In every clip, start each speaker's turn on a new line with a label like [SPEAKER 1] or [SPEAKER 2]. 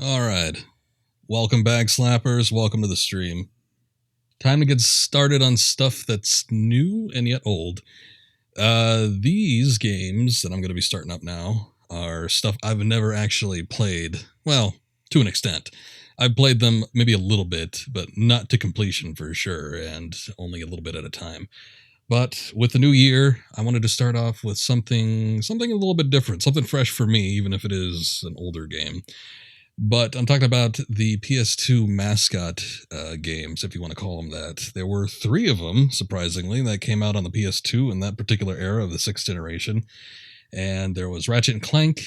[SPEAKER 1] Alright, welcome back, Slappers. Welcome to the stream. Time to get started on stuff that's new and yet old. These games that I'm going to be starting up now are stuff I've never actually played. Well, to an extent. I've played them maybe a little bit, but not to completion for sure, and only a little bit at a time. But with the new year, I wanted to start off with something a little bit different, something fresh for me, even if it is an older game. But I'm talking about the PS2 mascot games, if you want to call them that. There were 3 of them, surprisingly, that came out on the PS2 in that particular era of the 6th generation. And there was Ratchet Clank,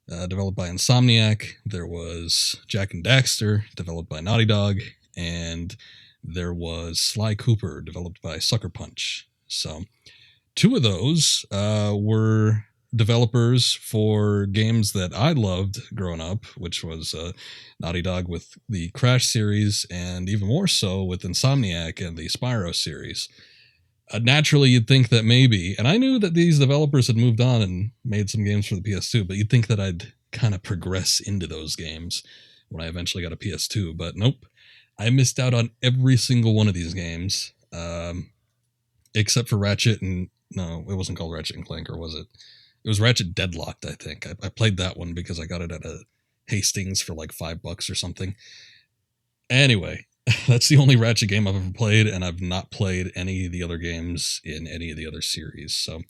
[SPEAKER 1] developed by Insomniac. There was Jak and Daxter, developed by Naughty Dog. And there was Sly Cooper, developed by Sucker Punch. So 2 of those were developers for games that I loved growing up, which was Naughty Dog with the Crash series, and even more so with Insomniac and the Spyro series. Naturally, you'd think that maybe, and I knew that these developers had moved on and made some games for the PS2, but you'd think that I'd kind of progress into those games when I eventually got a PS2, but nope. I missed out on every single one of these games, except for Ratchet and... No, it wasn't called Ratchet and Clank, or was it? It was Ratchet Deadlocked, I think. I played that one because I got it at a Hastings for like $5 or something. Anyway, that's the only Ratchet game I've ever played, and I've not played any of the other games in any of the other series. So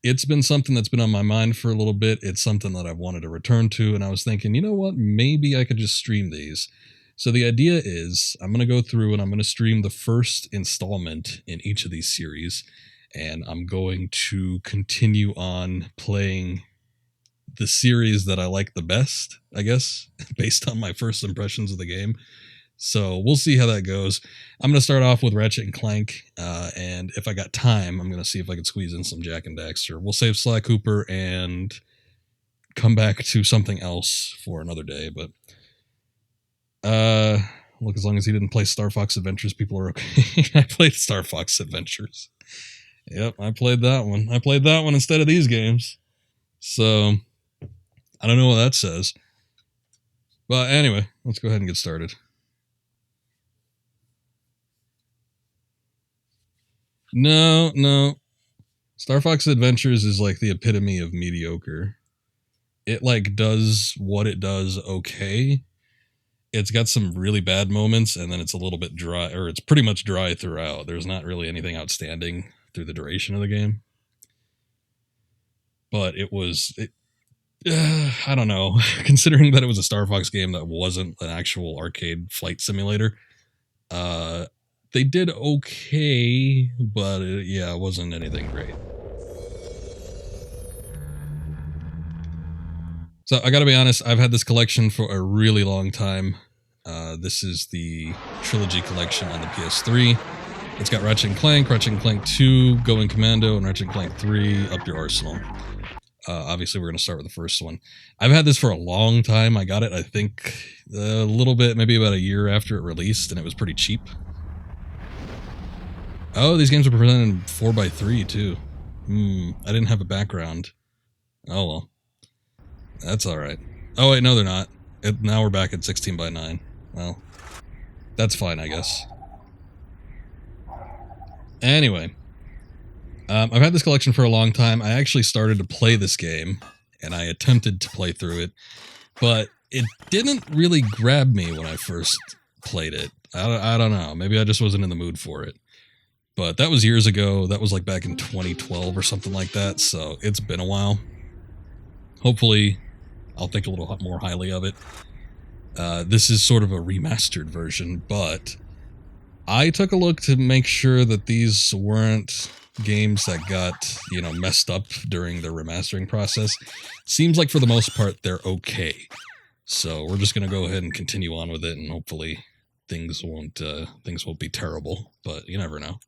[SPEAKER 1] it's been something that's been on my mind for a little bit. It's something that I've wanted to return to, and I was thinking, you know what? Maybe I could just stream these. So the idea is I'm going to go through and I'm going to stream the first installment in each of these series, and I'm going to continue on playing the series that I like the best, I guess, based on my first impressions of the game. So we'll see how that goes. I'm going to start off with Ratchet and Clank, and if I got time, I'm going to see if I can squeeze in some Jak and Daxter. We'll save Sly Cooper and come back to something else for another day, but look, as long as he didn't play Star Fox Adventures, people are okay. I played Star Fox Adventures. Yep, I played that one. I played that one instead of these games. So, I don't know what that says. But anyway, let's go ahead and get started. No. Star Fox Adventures is like the epitome of mediocre. It like does what it does okay. It's got some really bad moments, and then it's a little bit dry, or it's pretty much dry throughout. There's not really anything outstanding through the duration of the game. But I don't know, considering that it was a Star Fox game that wasn't an actual arcade flight simulator, they did okay, but it wasn't anything great. So I gotta be honest, I've had this collection for a really long time. This is the Trilogy collection on the PS3. It's got Ratchet & Clank, Ratchet & Clank 2, Going Commando, and Ratchet & Clank 3, Up Your Arsenal. Obviously, we're going to start with the first one. I've had this for a long time. I got it, I think, a little bit, maybe about a year after it released, and it was pretty cheap. Oh, these games are presented in 4x3, too. I didn't have a background. Oh, well. That's alright. Oh, wait, no, they're not. Now we're back at 16:9. Well, that's fine, I guess. Anyway, I've had this collection for a long time. I actually started to play this game, and I attempted to play through it, but it didn't really grab me when I first played it. I don't know. Maybe I just wasn't in the mood for it. But that was years ago. That was like back in 2012 or something like that, so it's been a while. Hopefully, I'll think a little more highly of it. This is sort of a remastered version, but I took a look to make sure that these weren't games that got, messed up during the remastering process. Seems like for the most part they're okay. So we're just going to go ahead and continue on with it, and hopefully things won't be terrible, but you never know.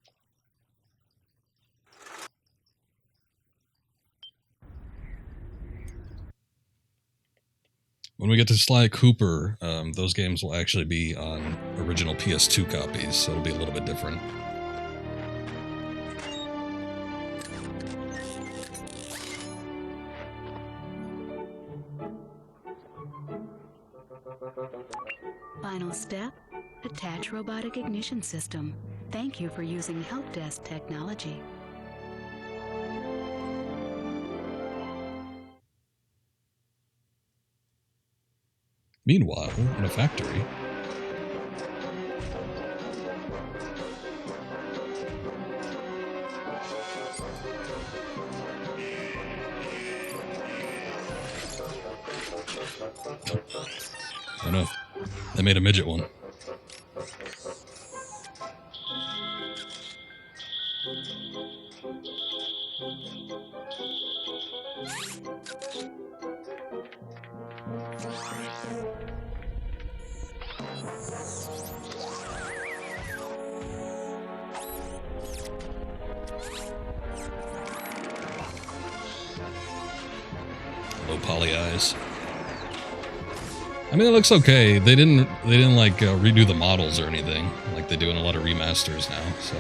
[SPEAKER 1] When we get to Sly Cooper, those games will actually be on original PS2 copies, so it'll be a little bit different.
[SPEAKER 2] final step, attach robotic ignition system. Thank you for using help desk technology.
[SPEAKER 1] Meanwhile, in a factory. Oh no, they made a midget one. Low poly eyes. I mean, it looks okay. They didn't like redo the models or anything like they do in a lot of remasters now. So,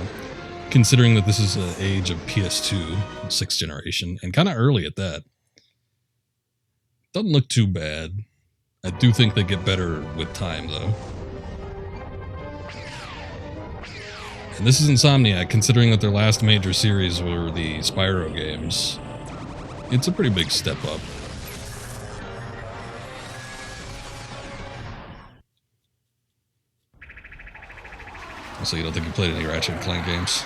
[SPEAKER 1] considering that this is the age of PS2, 6th generation, and kind of early at that, doesn't look too bad. I do think they get better with time, though. And this is Insomniac, considering that their last major series were the Spyro games. It's a pretty big step up. So you don't think you played any Ratchet Clank games?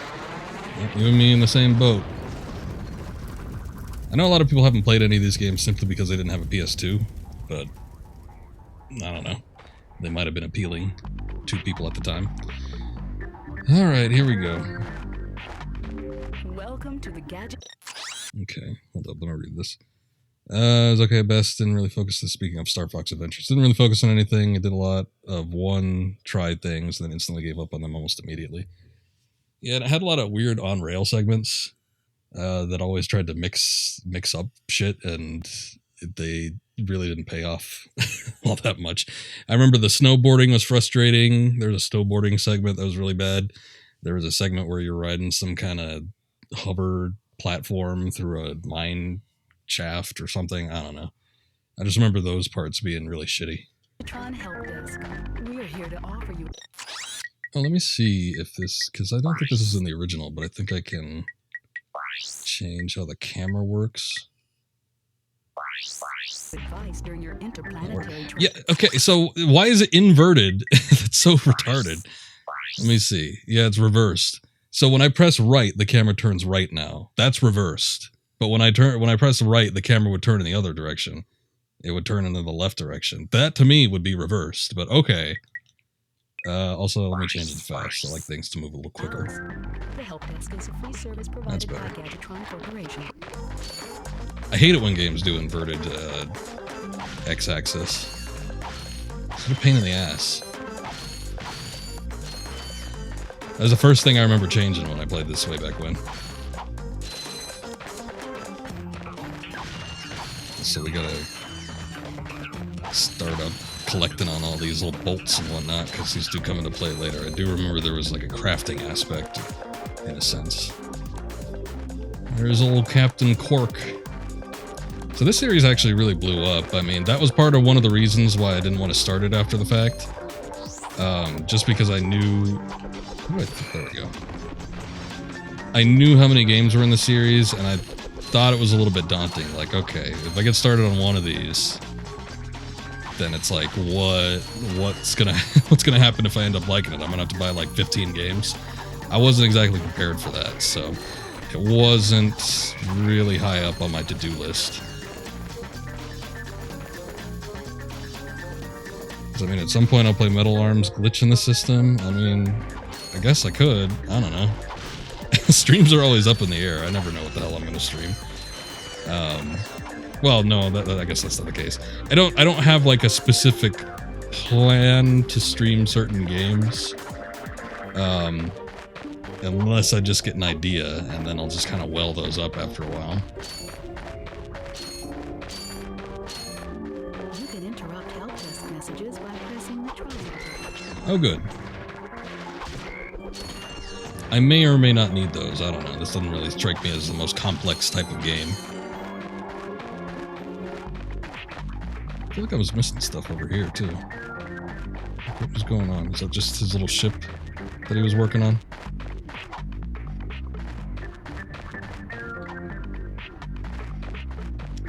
[SPEAKER 1] You and me in the same boat. I know a lot of people haven't played any of these games simply because they didn't have a PS2, but I don't know. They might have been appealing to people at the time. Alright, here we go.
[SPEAKER 2] Welcome to the gadget.
[SPEAKER 1] Okay, hold up, let me read this. It was okay at best, didn't really focus, speaking of Star Fox Adventures, didn't really focus on anything. It did a lot of tried things, and then instantly gave up on them almost immediately. Yeah, and it had a lot of weird on-rail segments that always tried to mix up shit, and they really didn't pay off all that much. I remember the snowboarding was frustrating. There was a snowboarding segment that was really bad. There was a segment where you're riding some kind of hover platform through a mine shaft or something. I don't know. I just remember those parts being really shitty.
[SPEAKER 2] Help desk. We are here to offer you.
[SPEAKER 1] Oh, let me see if this, because I don't think this is in the original, but I think I can change how the camera works.
[SPEAKER 2] Advice during your interplanetary trip.
[SPEAKER 1] Yeah, okay, so why is it inverted? That's so retarded. Let me see. Yeah, it's reversed. So when I press right, the camera turns right now. That's reversed. But when I press right, the camera would turn in the other direction. It would turn into the left direction. That to me would be reversed, but okay. Also, let me change it to fast. I like things to move a little quicker.
[SPEAKER 2] The help desk is a free service provided by Gadgetron Corporation.
[SPEAKER 1] I hate it when games do inverted x-axis. It's a pain in the ass. That was the first thing I remember changing when I played this way back when. So we gotta start up collecting on all these little bolts and whatnot, because these do come into play later. I do remember there was like a crafting aspect, in a sense. There's old Captain Cork. So this series actually really blew up. I mean, that was part of one of the reasons why I didn't want to start it after the fact. Just because I knew... there we go. I knew how many games were in the series, and I thought it was a little bit daunting. Like, okay, if I get started on one of these, then it's like, what's gonna happen if I end up liking it? I'm gonna have to buy like 15 games. I wasn't exactly prepared for that, so it wasn't really high up on my to-do list. I mean, at some point I'll play Metal Arms Glitch in the System. I mean, I guess I could. I don't know. Streams are always up in the air. I never know what the hell I'm going to stream. Well, no, I guess that's not the case. I don't have like a specific plan to stream certain games, unless I just get an idea, and then I'll just kind of well those up after a while.
[SPEAKER 2] You can interrupt help desk messages by pressing the triangle.
[SPEAKER 1] Oh, good. I may or may not need those. I don't know. This doesn't really strike me as the most complex type of game. I feel like I was missing stuff over here, too. What was going on? Was that just his little ship that he was working on?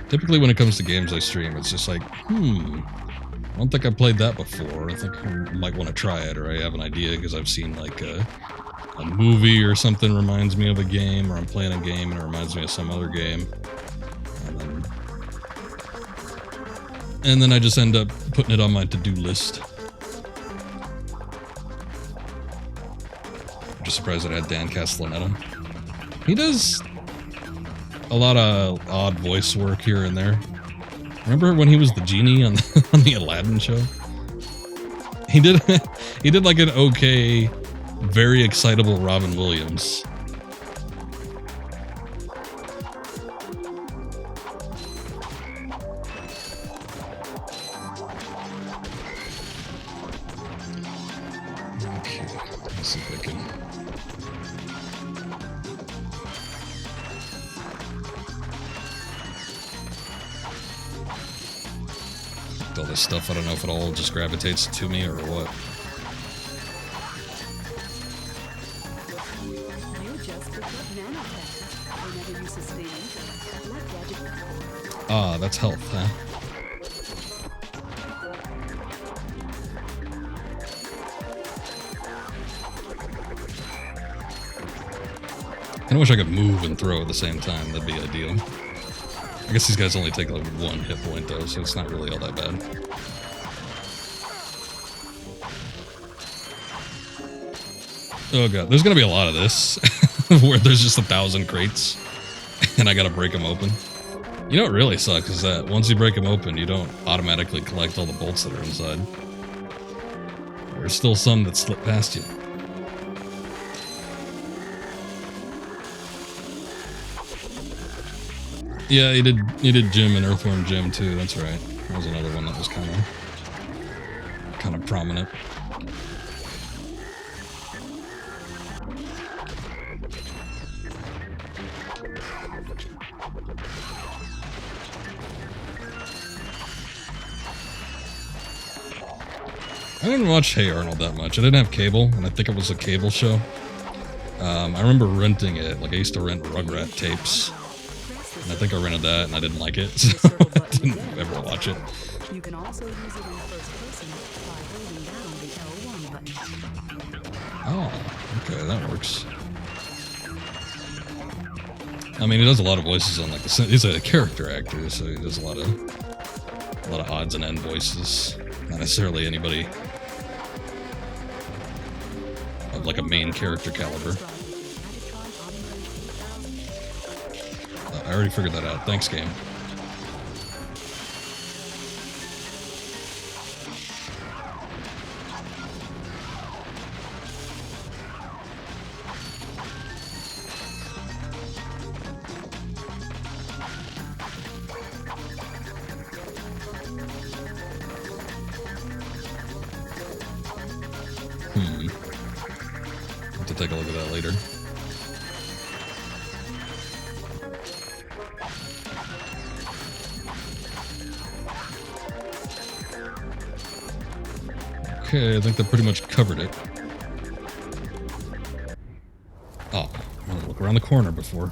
[SPEAKER 1] Typically when it comes to games I stream, it's just like, I don't think I've played that before. I think I might want to try it, or I have an idea because I've seen like a movie or something reminds me of a game, or I'm playing a game and it reminds me of some other game. And then I just end up putting it on my to-do list. I'm just surprised that I had Dan Castellaneta. He does a lot of odd voice work here and there. Remember when he was the genie on the Aladdin show? He did like an okay, very excitable Robin Williams. Okay, let's see if I can. All this stuff, I don't know if it all just gravitates to me or what. Ah, that's health, huh? I kinda wish I could move and throw at the same time, that'd be ideal. I guess these guys only take like 1 hit point though, so it's not really all that bad. Oh god, there's gonna be a lot of this, where there's just 1,000 crates, and I gotta break them open. You know what really sucks is that once you break them open, you don't automatically collect all the bolts that are inside. There's still some that slip past you. Yeah, he did Jim and Earthworm Jim too, that's right. That was another one that was kind of prominent. I didn't watch Hey Arnold that much. I didn't have cable, and I think it was a cable show. I remember renting it. Like, I used to rent Rugrat tapes. And I think I rented that, and I didn't like it, so I didn't ever watch it.
[SPEAKER 2] You can also use it in first person by holding down the L1 button.
[SPEAKER 1] Oh, okay, that works. I mean, he does a lot of voices on like he's a character actor, so he does a lot of odds and end voices. Not necessarily anybody of like a main character caliber. I already figured that out. Thanks, game. Have to take a look at that later. Okay, I think that pretty much covered it. Oh, I want to look around the corner before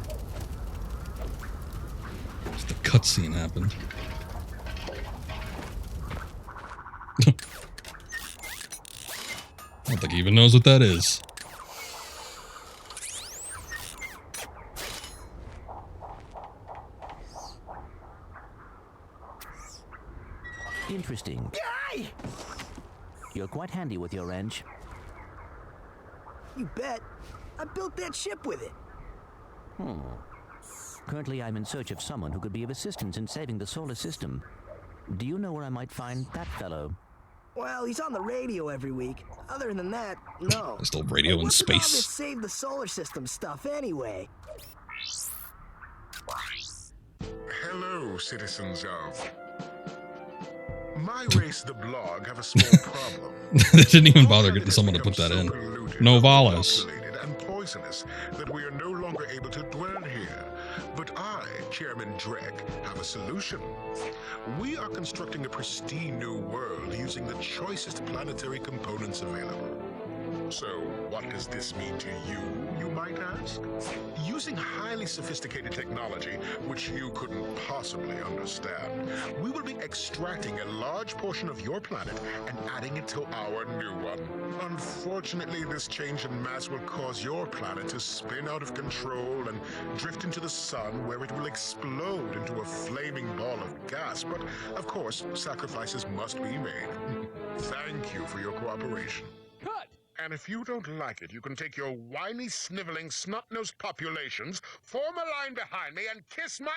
[SPEAKER 1] just the cutscene happened. I don't think he even knows what that is.
[SPEAKER 3] Interesting. You're quite handy with your wrench.
[SPEAKER 4] You bet. I built that ship with it.
[SPEAKER 3] Currently, I'm in search of someone who could be of assistance in saving the solar system. Do you know where I might find that fellow?
[SPEAKER 4] Well, he's on the radio every week. Other than that, no.
[SPEAKER 1] There's still radio in
[SPEAKER 4] What's about this
[SPEAKER 1] space.
[SPEAKER 4] save the solar system stuff anyway?
[SPEAKER 5] Hello, citizens of... My race, the blog, have a small problem.
[SPEAKER 1] They didn't even bother getting someone to put that in. Novalis.
[SPEAKER 5] And poisonous that we are no longer able to dwell here. But I Chairman Drek, have a solution. We are constructing a pristine new world using the choicest planetary components available. So, what does this mean to you might ask? Using highly sophisticated technology, which you couldn't possibly understand, we will be extracting a large portion of your planet and adding it to our new one. Unfortunately, this change in mass will cause your planet to spin out of control and drift into the sun, where it will explode into a flaming ball of gas. But, of course, sacrifices must be made. Thank you for your cooperation.
[SPEAKER 6] Cut!
[SPEAKER 5] And if you don't like it, you can take your whiny, sniveling, snot-nosed populations, form a line behind me, and kiss my...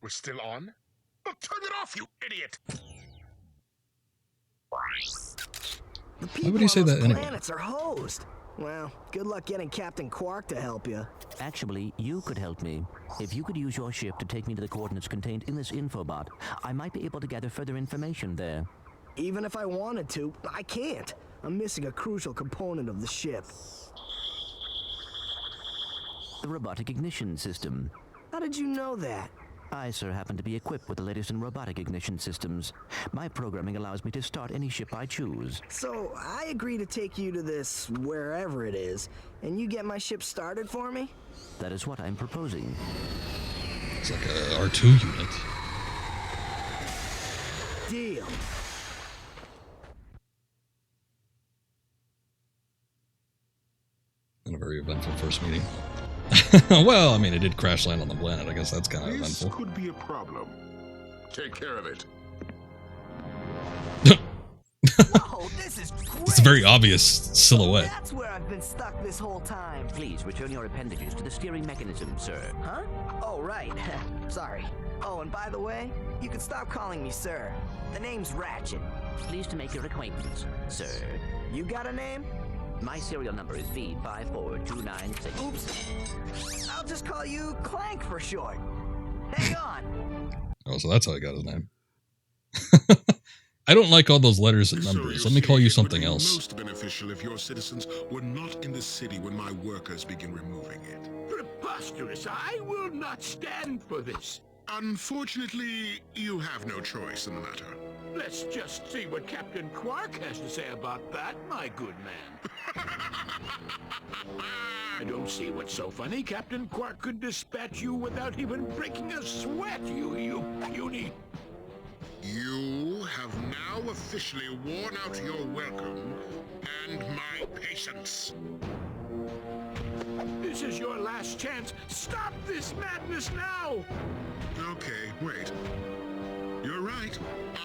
[SPEAKER 5] We're still on? Well, turn it off, you idiot!
[SPEAKER 4] The
[SPEAKER 1] Why would he say
[SPEAKER 4] people on
[SPEAKER 1] that
[SPEAKER 4] those
[SPEAKER 1] anyway?
[SPEAKER 4] planets are hosed. Well, good luck getting Captain Quark to help you.
[SPEAKER 3] Actually, you could help me. If you could use your ship to take me to the coordinates contained in this infobot, I might be able to gather further information there.
[SPEAKER 4] Even if I wanted to, I can't. I'm missing a crucial component of the ship.
[SPEAKER 3] The robotic ignition system.
[SPEAKER 4] How did you know that?
[SPEAKER 3] I, sir, happen to be equipped with the latest in robotic ignition systems. My programming allows me to start any ship I choose.
[SPEAKER 4] So, I agree to take you to this wherever it is, and you get my ship started for me?
[SPEAKER 3] That is what I'm proposing.
[SPEAKER 1] It's like a R2 unit.
[SPEAKER 4] Deal.
[SPEAKER 1] And a very eventful first meeting. Well, I mean, it did crash land on the planet. I guess that's kind of
[SPEAKER 5] This
[SPEAKER 1] eventful.
[SPEAKER 5] could be a problem. Take care of it.
[SPEAKER 4] Whoa, this is great!
[SPEAKER 1] It's a very obvious silhouette.
[SPEAKER 4] That's where I've been stuck this whole time.
[SPEAKER 3] Please return your appendages to the steering mechanism, sir.
[SPEAKER 4] Huh? Oh, right. Sorry. Oh, and by the way, you can stop calling me sir. The name's Ratchet.
[SPEAKER 3] Pleased to make your acquaintance, sir.
[SPEAKER 4] You got a name?
[SPEAKER 3] My serial number is V54296.
[SPEAKER 4] Oops. I'll just call you Clank for short. Hang on.
[SPEAKER 1] Oh, so that's how I got his name. I don't like all those letters and numbers. Let me call you something else.
[SPEAKER 5] It would be most beneficial if your citizens were not in the city when my workers begin removing it.
[SPEAKER 6] Preposterous! I will not stand for this.
[SPEAKER 5] Unfortunately, you have no choice in the matter.
[SPEAKER 6] Let's just see what Captain Quark has to say about that, my good man. I don't see what's so funny. Captain Quark could dispatch you without even breaking a sweat, you puny.
[SPEAKER 5] You have now officially worn out your welcome and my patience.
[SPEAKER 6] This is your last chance. Stop this madness now!
[SPEAKER 5] Okay, wait. You're right.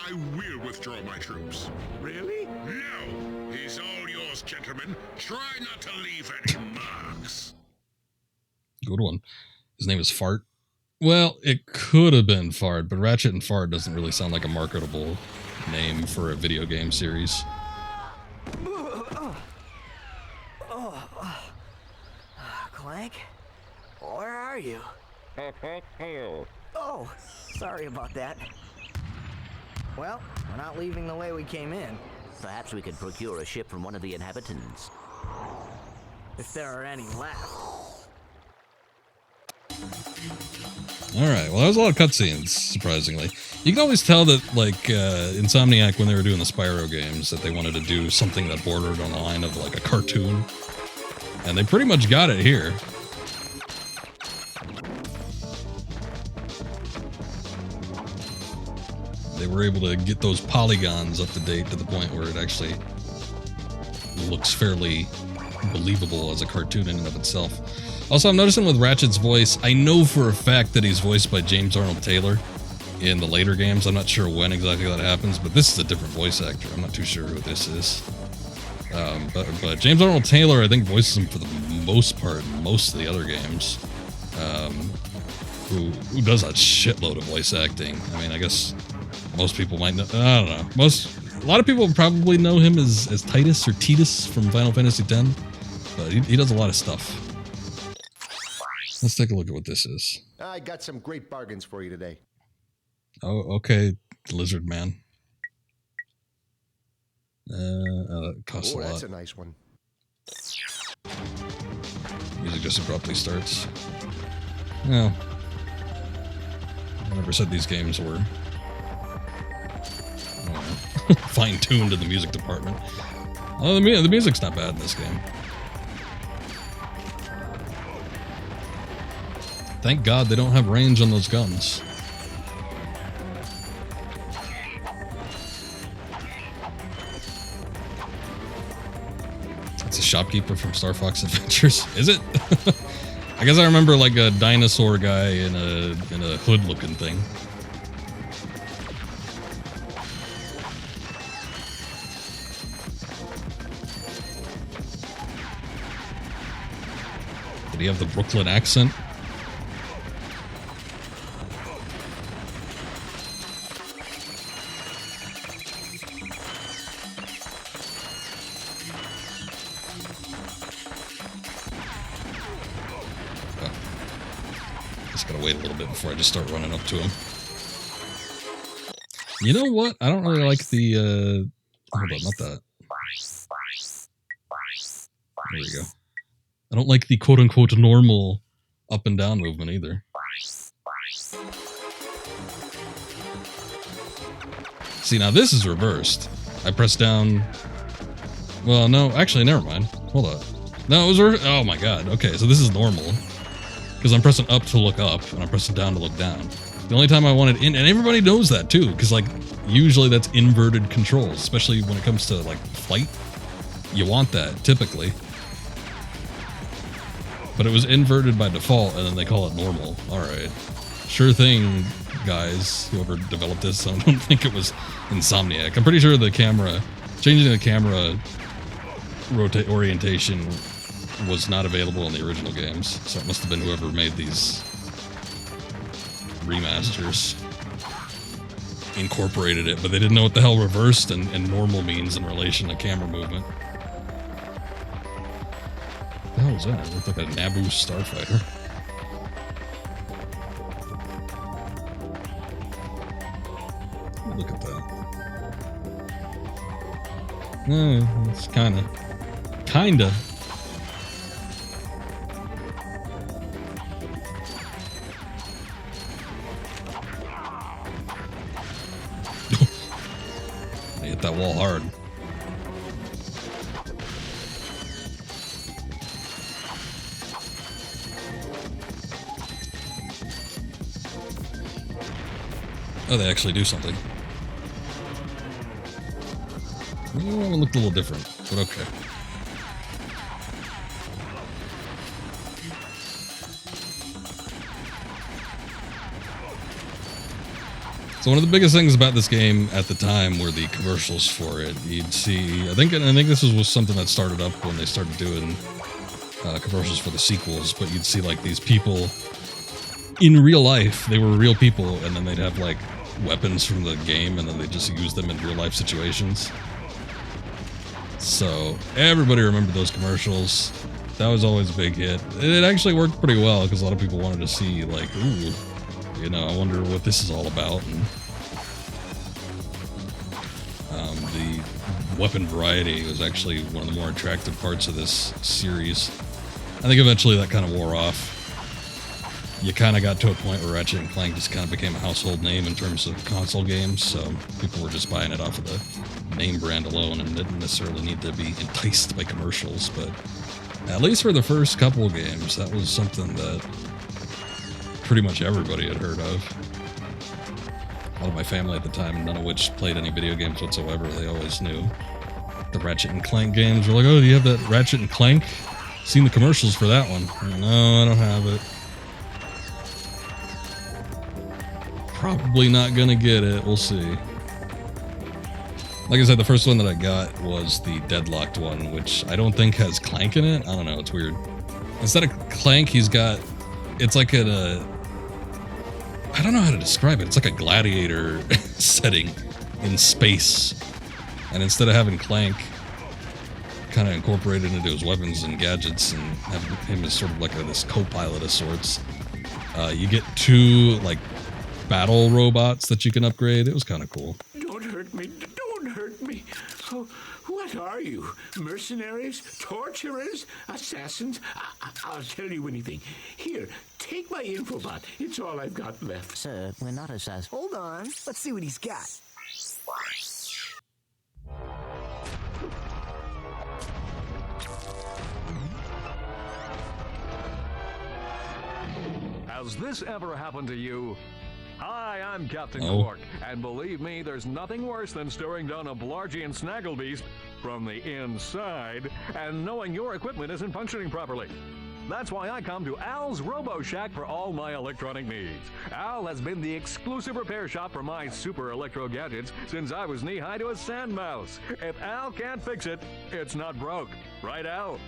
[SPEAKER 5] I will withdraw my troops.
[SPEAKER 6] Really?
[SPEAKER 5] No! He's all yours, gentlemen. Try not to leave any marks.
[SPEAKER 1] Good one. His name is Fart. Well, it could have been Fart, but Ratchet and Fart doesn't really sound like a marketable name for a video game series.
[SPEAKER 4] Clank? Where are you? Oh, sorry about that. Well, we're not leaving the way we came in.
[SPEAKER 3] Perhaps we could procure a ship from one of the inhabitants.
[SPEAKER 4] If there are any left.
[SPEAKER 1] Alright, well, that was a lot of cutscenes, surprisingly. You can always tell that, like, Insomniac, when they were doing the Spyro games, that they wanted to do something that bordered on the line of, like, a cartoon. And they pretty much got it here. They were able to get those polygons up to date to the point where it actually looks fairly believable as a cartoon in and of itself. Also, I'm noticing with Ratchet's voice, I know for a fact that he's voiced by James Arnold Taylor in the later games. I'm not sure when exactly that happens, but this is a different voice actor. I'm not too sure who this is. But James Arnold Taylor, I think, voices him for the most part in most of the other games. Who does a shitload of voice acting. I mean, I guess most people might know. I don't know. A lot of people probably know him as Titus or Titus from Final Fantasy X, but he does a lot of stuff. Let's take a look at what this is.
[SPEAKER 7] I got some great bargains for you today.
[SPEAKER 1] Oh, okay, Lizard Man. Costs a lot.
[SPEAKER 7] That's a nice one.
[SPEAKER 1] Music just abruptly starts. Well, never said these games were fine-tuned in the music department. Oh, the music's not bad in this game. Thank God they don't have range on those guns. It's a shopkeeper from Star Fox Adventures. Is it? I guess I remember like a dinosaur guy in a hood-looking thing. Did he have the Brooklyn accent? Wait a little bit before I just start running up to him. You know what? I don't really like the, hold on, not that. There we go. I don't like the quote-unquote normal up and down movement either. See, now this is reversed. I press down... Well, no, actually, never mind. Hold on. No, it was... Oh my god. Okay, so this is normal. Because I'm pressing up to look up, and I'm pressing down to look down. The only time I wanted in, and everybody knows that too, because like, usually that's inverted controls, especially when it comes to like flight. You want that, typically. But it was inverted by default, and then they call it normal. Alright. Sure thing, guys, whoever developed this, I don't think it was Insomniac. I'm pretty sure the camera, changing the camera orientation was not available in the original games, so it must have been whoever made these remasters incorporated it, but they didn't know what the hell reversed and normal means in relation to camera movement. What the hell was that? It looked like a Naboo starfighter. Look at that. It's kinda. Hit that wall hard. Oh, they actually do something. Oh, it looked a little different, but okay. So one of the biggest things about this game at the time were the commercials for it. You'd see, I think this was something that started up when they started doing commercials for the sequels, but you'd see like these people in real life, they were real people, and then they'd have like weapons from the game, and then they just use them in real life situations. So everybody remembered those commercials. That was always a big hit. It actually worked pretty well because a lot of people wanted to see like, ooh, you know, I wonder what this is all about. And the weapon variety was actually one of the more attractive parts of this series. I think eventually that kind of wore off. You kind of got to a point where Ratchet & Clank just kind of became a household name in terms of console games, so people were just buying it off of the name brand alone and didn't necessarily need to be enticed by commercials. But at least for the first couple of games, that was something that pretty much everybody had heard of. A lot of my family at the time, none of which played any video games whatsoever, they always knew the Ratchet & Clank games. Were like, oh, do you have that Ratchet & Clank? Seen the commercials for that one. No, I don't have it. Probably not gonna get it, we'll see. Like I said, the first one that I got was the Deadlocked one, which I don't think has Clank in it. I don't know, it's weird. Instead of Clank, he's got, it's like I don't know how to describe it. It's like a gladiator setting in space. And instead of having Clank kind of incorporated into his weapons and gadgets and having him as sort of like this co-pilot of sorts, you get two, like, battle robots that you can upgrade. It was kind of cool.
[SPEAKER 6] Don't hurt me. Don't hurt me. Oh, what are you? Mercenaries? Torturers? Assassins? I'll tell you anything. Here, take my infobot. It's all I've got left.
[SPEAKER 3] Sir, we're not assassins.
[SPEAKER 4] Hold on. Let's see what he's got.
[SPEAKER 8] Has this ever happened to you? Hi, I'm Captain
[SPEAKER 1] Oh.
[SPEAKER 8] Quark, and believe me, there's nothing worse than staring down a Blargian snagglebeast from the inside and knowing your equipment isn't functioning properly. That's why I come to Al's Robo Shack for all my electronic needs. Al has been the exclusive repair shop for my super electro gadgets since I was knee-high to a sand mouse. If Al can't fix it, it's not broke. Right, Al?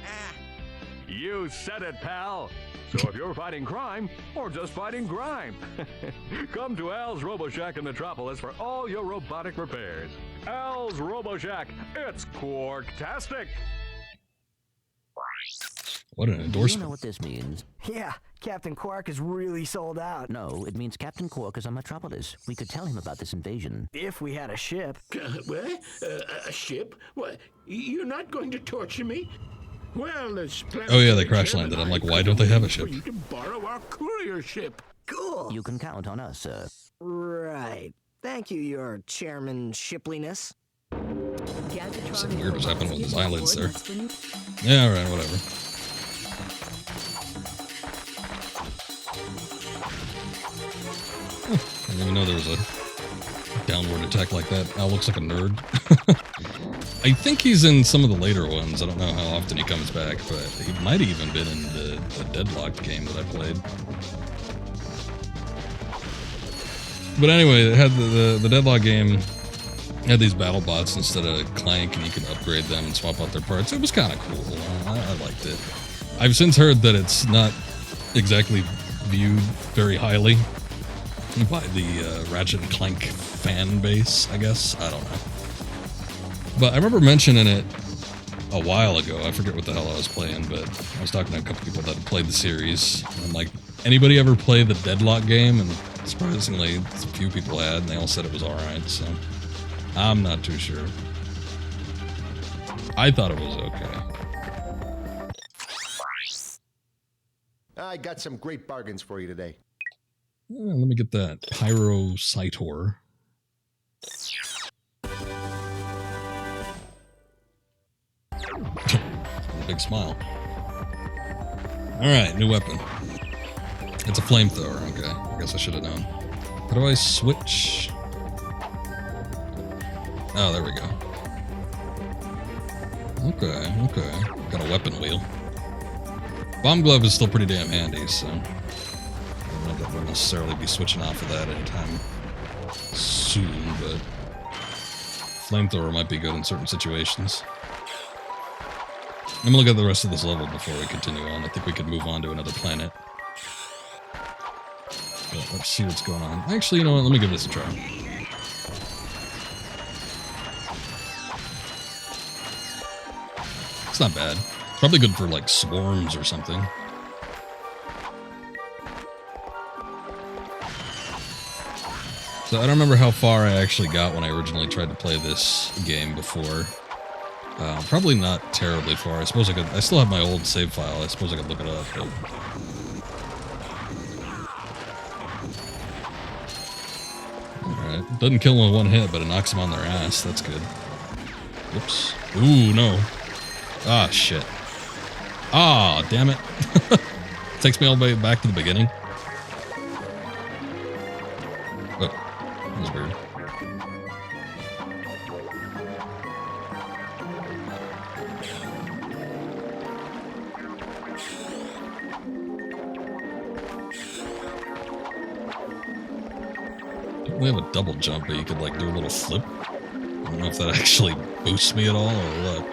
[SPEAKER 8] You said it, pal. So if you're fighting crime, or just fighting grime, come to Al's Robo Shack in Metropolis for all your robotic repairs. Al's Robo Shack, it's Quarktastic!
[SPEAKER 1] What an
[SPEAKER 3] Do you
[SPEAKER 1] endorsement.
[SPEAKER 3] know what this means?
[SPEAKER 4] Yeah, Captain Quark is really sold out.
[SPEAKER 3] No, it means Captain Quark is on Metropolis. We could tell him about this invasion.
[SPEAKER 4] If we had a ship.
[SPEAKER 6] What? A ship? What? You're not going to torture me? Well, this
[SPEAKER 1] Oh, yeah, they crash landed. I'm like, why don't they have a ship?
[SPEAKER 6] For you to borrow our courier ship.
[SPEAKER 4] Cool.
[SPEAKER 3] You can count on us, sir.
[SPEAKER 4] Right. Thank you, your Chairman Shipliness.
[SPEAKER 1] Something weird was happening with his eyelids there. Yeah, alright, whatever. I didn't even know there was a downward attack like that. Al looks like a nerd. I think he's in some of the later ones. I don't know how often he comes back, but he might have even been in the Deadlocked game that I played. But anyway, it had the Deadlock game had these battle bots instead of Clank, and you can upgrade them and swap out their parts. It was kind of cool. I liked it. I've since heard that it's not exactly viewed very highly by the Ratchet Clank fan base, I guess. I don't know. But I remember mentioning it a while ago. I forget what the hell I was playing, but I was talking to a couple people that had played the series. And I'm like, anybody ever play the Deadlock game? And surprisingly, a few people had, and they all said it was alright, so I'm not too sure. I thought it was okay.
[SPEAKER 7] I got some great bargains for you today.
[SPEAKER 1] Let me get that Pyrocytor. Big smile. Alright, new weapon. It's a flamethrower, okay. I guess I should have known. How do I switch? Oh, there we go. Okay. Got a weapon wheel. Bomb glove is still pretty damn handy, so I don't know that we'll necessarily be switching off of that anytime soon, but flamethrower might be good in certain situations. I'm gonna look at the rest of this level before we continue on. I think we could move on to another planet. But let's see what's going on. Actually, you know what? Let me give this a try. It's not bad. Probably good for, like, swarms or something. So I don't remember how far I actually got when I originally tried to play this game before. Probably not terribly far. I suppose I could. I still have my old save file. I suppose I could look it up. But... Alright. Doesn't kill them with one hit, but it knocks them on their ass. That's good. Whoops. Ooh, no. Ah, shit. Ah, damn it. Takes me all the way back to the beginning. Oh, that was weird. We have a double jump, but you could like do a little flip. I don't know if that actually boosts me at all or what.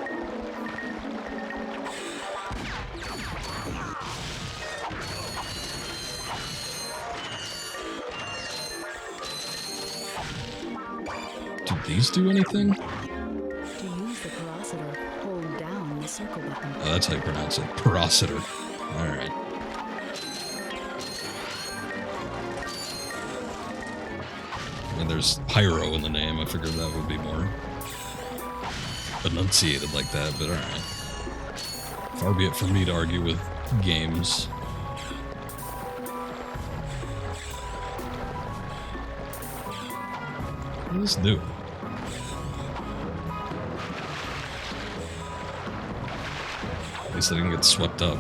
[SPEAKER 1] Do these do anything?
[SPEAKER 2] To use the porositor, hold down the circle button.
[SPEAKER 1] Oh, that's how you pronounce it. Porositor. Alright. And there's pyro in the name. I figured that would be more enunciated like that, but alright. Far be it from me to argue with games. What does this do? At least I didn't get swept up.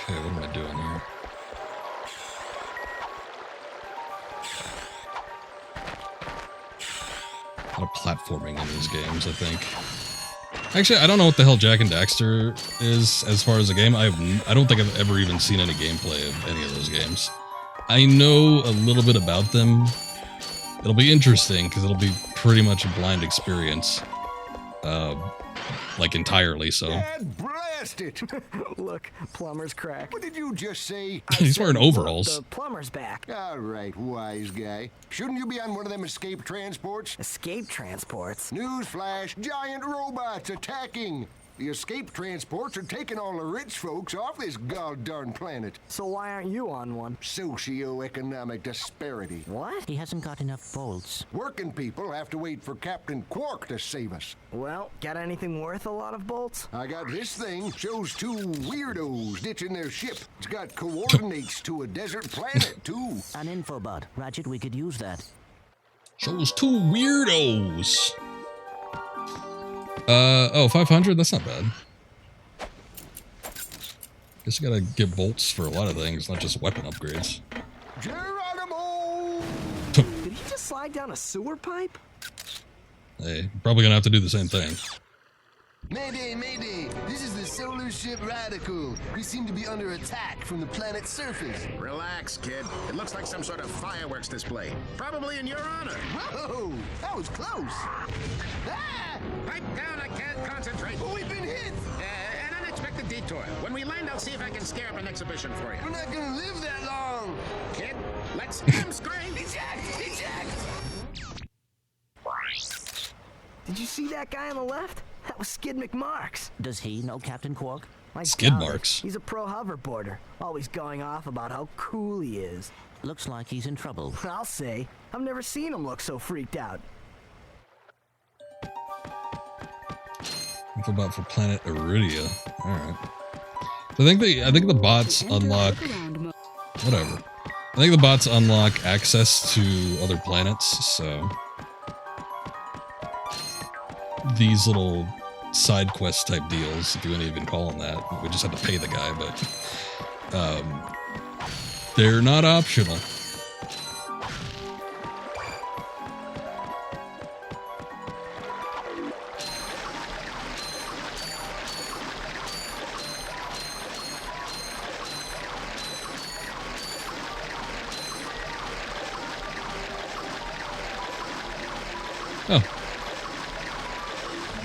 [SPEAKER 1] Okay, what am I doing here? A lot of platforming in these games, I think. Actually, I don't know what the hell Jak and Daxter is as far as a game. I don't think I've ever even seen any gameplay of any of those games. I know a little bit about them. It'll be interesting because it'll be pretty much a blind experience. Like entirely so.
[SPEAKER 7] Dad, blast it!
[SPEAKER 4] Look, plumber's crack.
[SPEAKER 7] What did you just say?
[SPEAKER 1] He's wearing overalls.
[SPEAKER 4] The plumber's back.
[SPEAKER 7] All right, wise guy. Shouldn't you be on one of them escape transports?
[SPEAKER 4] Escape transports?
[SPEAKER 7] Newsflash, giant robots attacking! The escape transports are taking all the rich folks off this god-darn planet.
[SPEAKER 4] So why aren't you on one?
[SPEAKER 7] Socioeconomic disparity.
[SPEAKER 4] What?
[SPEAKER 3] He hasn't got enough bolts.
[SPEAKER 7] Working people have to wait for Captain Quark to save us.
[SPEAKER 4] Well, got anything worth a lot of bolts?
[SPEAKER 7] I got this thing. Shows two weirdos ditching their ship. It's got coordinates to a desert planet, too.
[SPEAKER 3] An infobot. Ratchet, we could use that.
[SPEAKER 1] Shows two weirdos. Oh, 500? That's not bad. Guess you gotta get bolts for a lot of things, not just weapon upgrades.
[SPEAKER 7] Geronimo!
[SPEAKER 4] Did he just slide down a sewer pipe?
[SPEAKER 1] Hey, probably gonna have to do the same thing.
[SPEAKER 9] Mayday, mayday! This is the solar ship Radical. We seem to be under attack from the planet's surface.
[SPEAKER 10] Relax, kid. It looks like some sort of fireworks display. Probably in your honor.
[SPEAKER 9] Whoa! That was close! Ah!
[SPEAKER 10] Pipe down, I can't concentrate.
[SPEAKER 9] But we've been hit!
[SPEAKER 10] An unexpected detour. When we land, I'll see if I can scare up an exhibition for you.
[SPEAKER 9] We're not gonna live that long!
[SPEAKER 10] Kid, let's hamstring!
[SPEAKER 9] Eject! Eject!
[SPEAKER 4] Did you see that guy on the left? That was Skid McMarks.
[SPEAKER 3] Does he know Captain Quark?
[SPEAKER 1] Skid Marks.
[SPEAKER 4] He's a pro hoverboarder, always going off about how cool he is.
[SPEAKER 3] Looks like he's in trouble.
[SPEAKER 4] I'll say. I've never seen him look so freaked out.
[SPEAKER 1] What about for planet Iridia? Alright. I think the bots unlock whatever. I think the bots unlock access to other planets, so these little side quest type deals, if you want to even call them that. We just have to pay the guy, but they're not optional. Oh.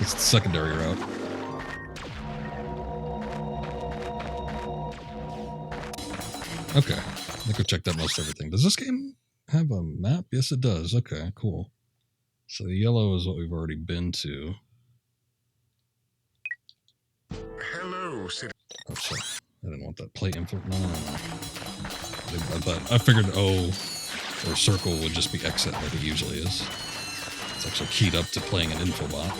[SPEAKER 1] It's the secondary route. Okay. I think I've checked out most everything. Does this game have a map? Yes, it does. Okay, cool. So the yellow is what we've already been to.
[SPEAKER 5] Hello, city.
[SPEAKER 1] Oh, sorry. I didn't want that plate info. No. I figured O or circle would just be exit like it usually is. It's actually keyed up to playing an infobot.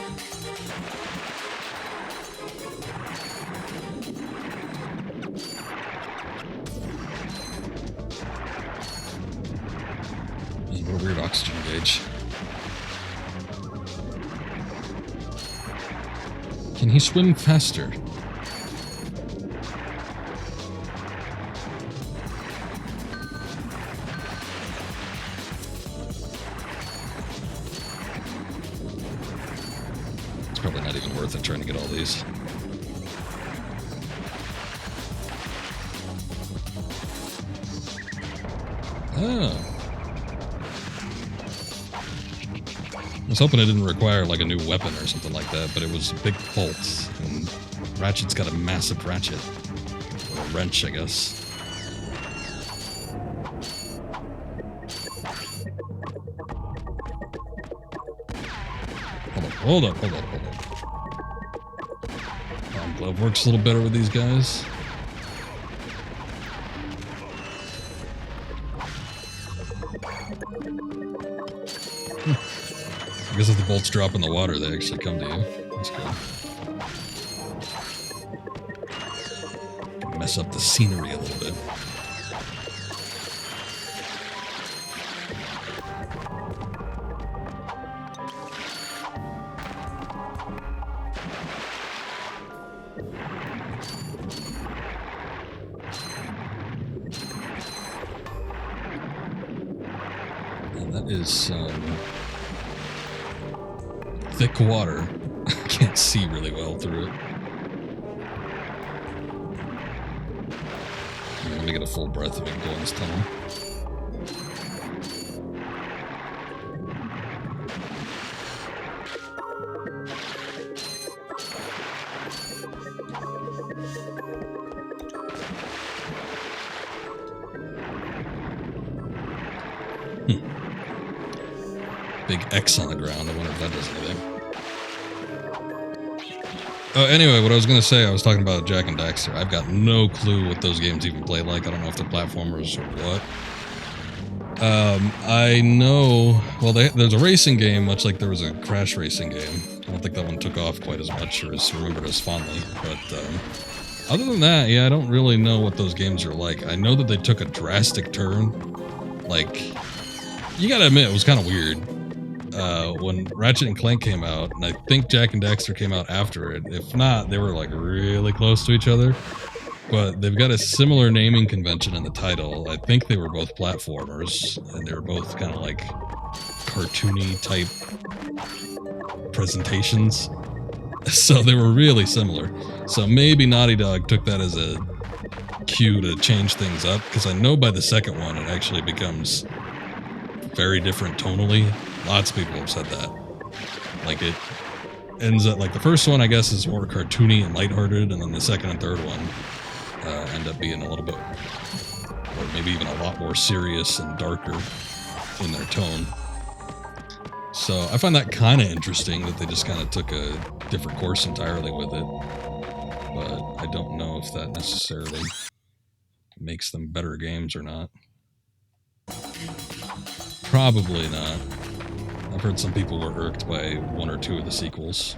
[SPEAKER 1] And what a weird oxygen gauge. Can he swim faster? It's probably not even worth it trying to get all these. Oh. I was hoping it didn't require like a new weapon or something like that, but it was big bolts, and Ratchet's got a massive ratchet. Or a wrench, I guess. Hold up. Glove works a little better with these guys. I guess if the bolts drop in the water, they actually come to you. That's cool. Mess up the scenery a little bit. And that is some thick water. I can't see really well through it. Let me get a full breath if we can go in this tunnel. Big X on the ground. I wonder if that does anything. Oh, anyway, what I was going to say, I was talking about Jak and Daxter. I've got no clue what those games even play like. I don't know if they're platformers or what. I know... Well, there's a racing game, much like there was a Crash racing game. I don't think that one took off quite as much or is remembered as fondly. But other than that, yeah, I don't really know what those games are like. I know that they took a drastic turn. Like, you gotta admit, it was kind of weird. When Ratchet and Clank came out, and I think Jak and Daxter came out after it. If not, they were like really close to each other. But they've got a similar naming convention in the title. I think they were both platformers, and they were both kind of like cartoony type presentations. So they were really similar. So maybe Naughty Dog took that as a cue to change things up, because I know by the second one it actually becomes very different tonally. Lots of people have said that. Like, it ends up, like, the first one, I guess, is more cartoony and lighthearted, and then the second and third one end up being a little bit, or maybe even a lot more serious and darker in their tone. So I find that kind of interesting that they just kind of took a different course entirely with it. But I don't know if that necessarily makes them better games or not. Probably not. I've heard some people were irked by one or two of the sequels.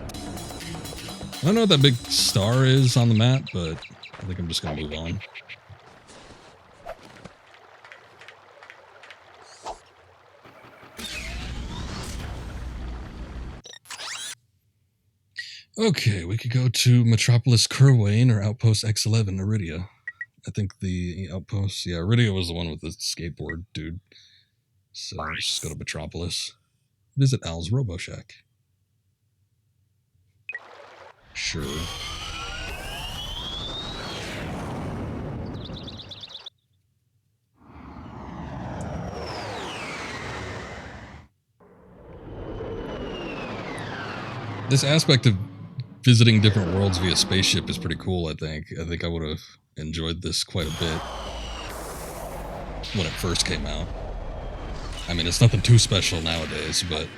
[SPEAKER 1] I don't know what that big star is on the map, but I think I'm just going to move on. Okay, we could go to Metropolis Kerwayne or Outpost X11, Iridia. I think the Outpost, yeah, Iridia was the one with the skateboard dude. So let's just go to Metropolis. Visit Al's RoboShack. Sure. This aspect of visiting different worlds via spaceship is pretty cool, I think. I think I would have enjoyed this quite a bit when it first came out. I mean, it's nothing too special nowadays, but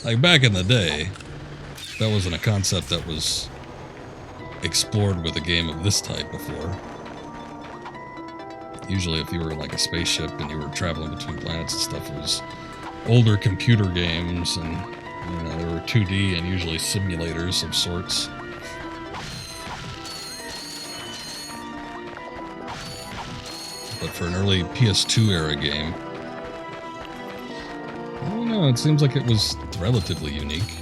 [SPEAKER 1] like back in the day, that wasn't a concept that was explored with a game of this type before. Usually if you were in like a spaceship and you were traveling between planets and stuff, it was older computer games, and you know, they were 2D and usually simulators of sorts. But for an early PS2 era game, I don't know, it seems like it was relatively unique.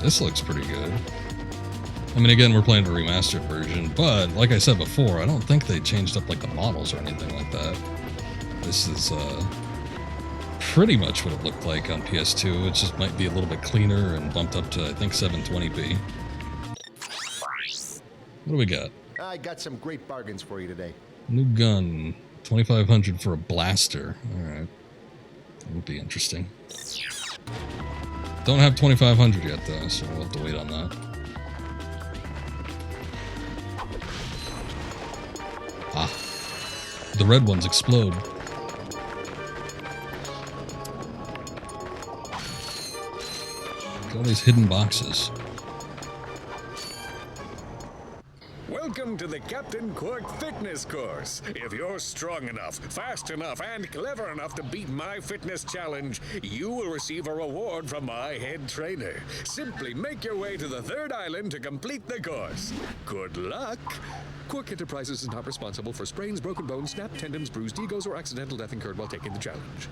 [SPEAKER 1] This looks pretty good. I mean, again, we're playing a remastered version, but like I said before, I don't think they changed up like the models or anything like that. This is pretty much what it looked like on PS2. It just might be a little bit cleaner and bumped up to, I think, 720p. What do we got?
[SPEAKER 9] I got some great bargains for you today.
[SPEAKER 1] New gun. 2,500 for a blaster. Alright. That would be interesting. Don't have 2,500 yet, though, so we'll have to wait on that. Ah. The red ones explode. Look at all these hidden boxes.
[SPEAKER 11] Welcome to the Captain Quark Fitness Course. If you're strong enough, fast enough, and clever enough to beat my fitness challenge, you will receive a reward from my head trainer. Simply make your way to the third island to complete the course. Good luck. Quark Enterprises is not responsible for sprains, broken bones, snapped tendons, bruised egos, or accidental death incurred while taking the challenge.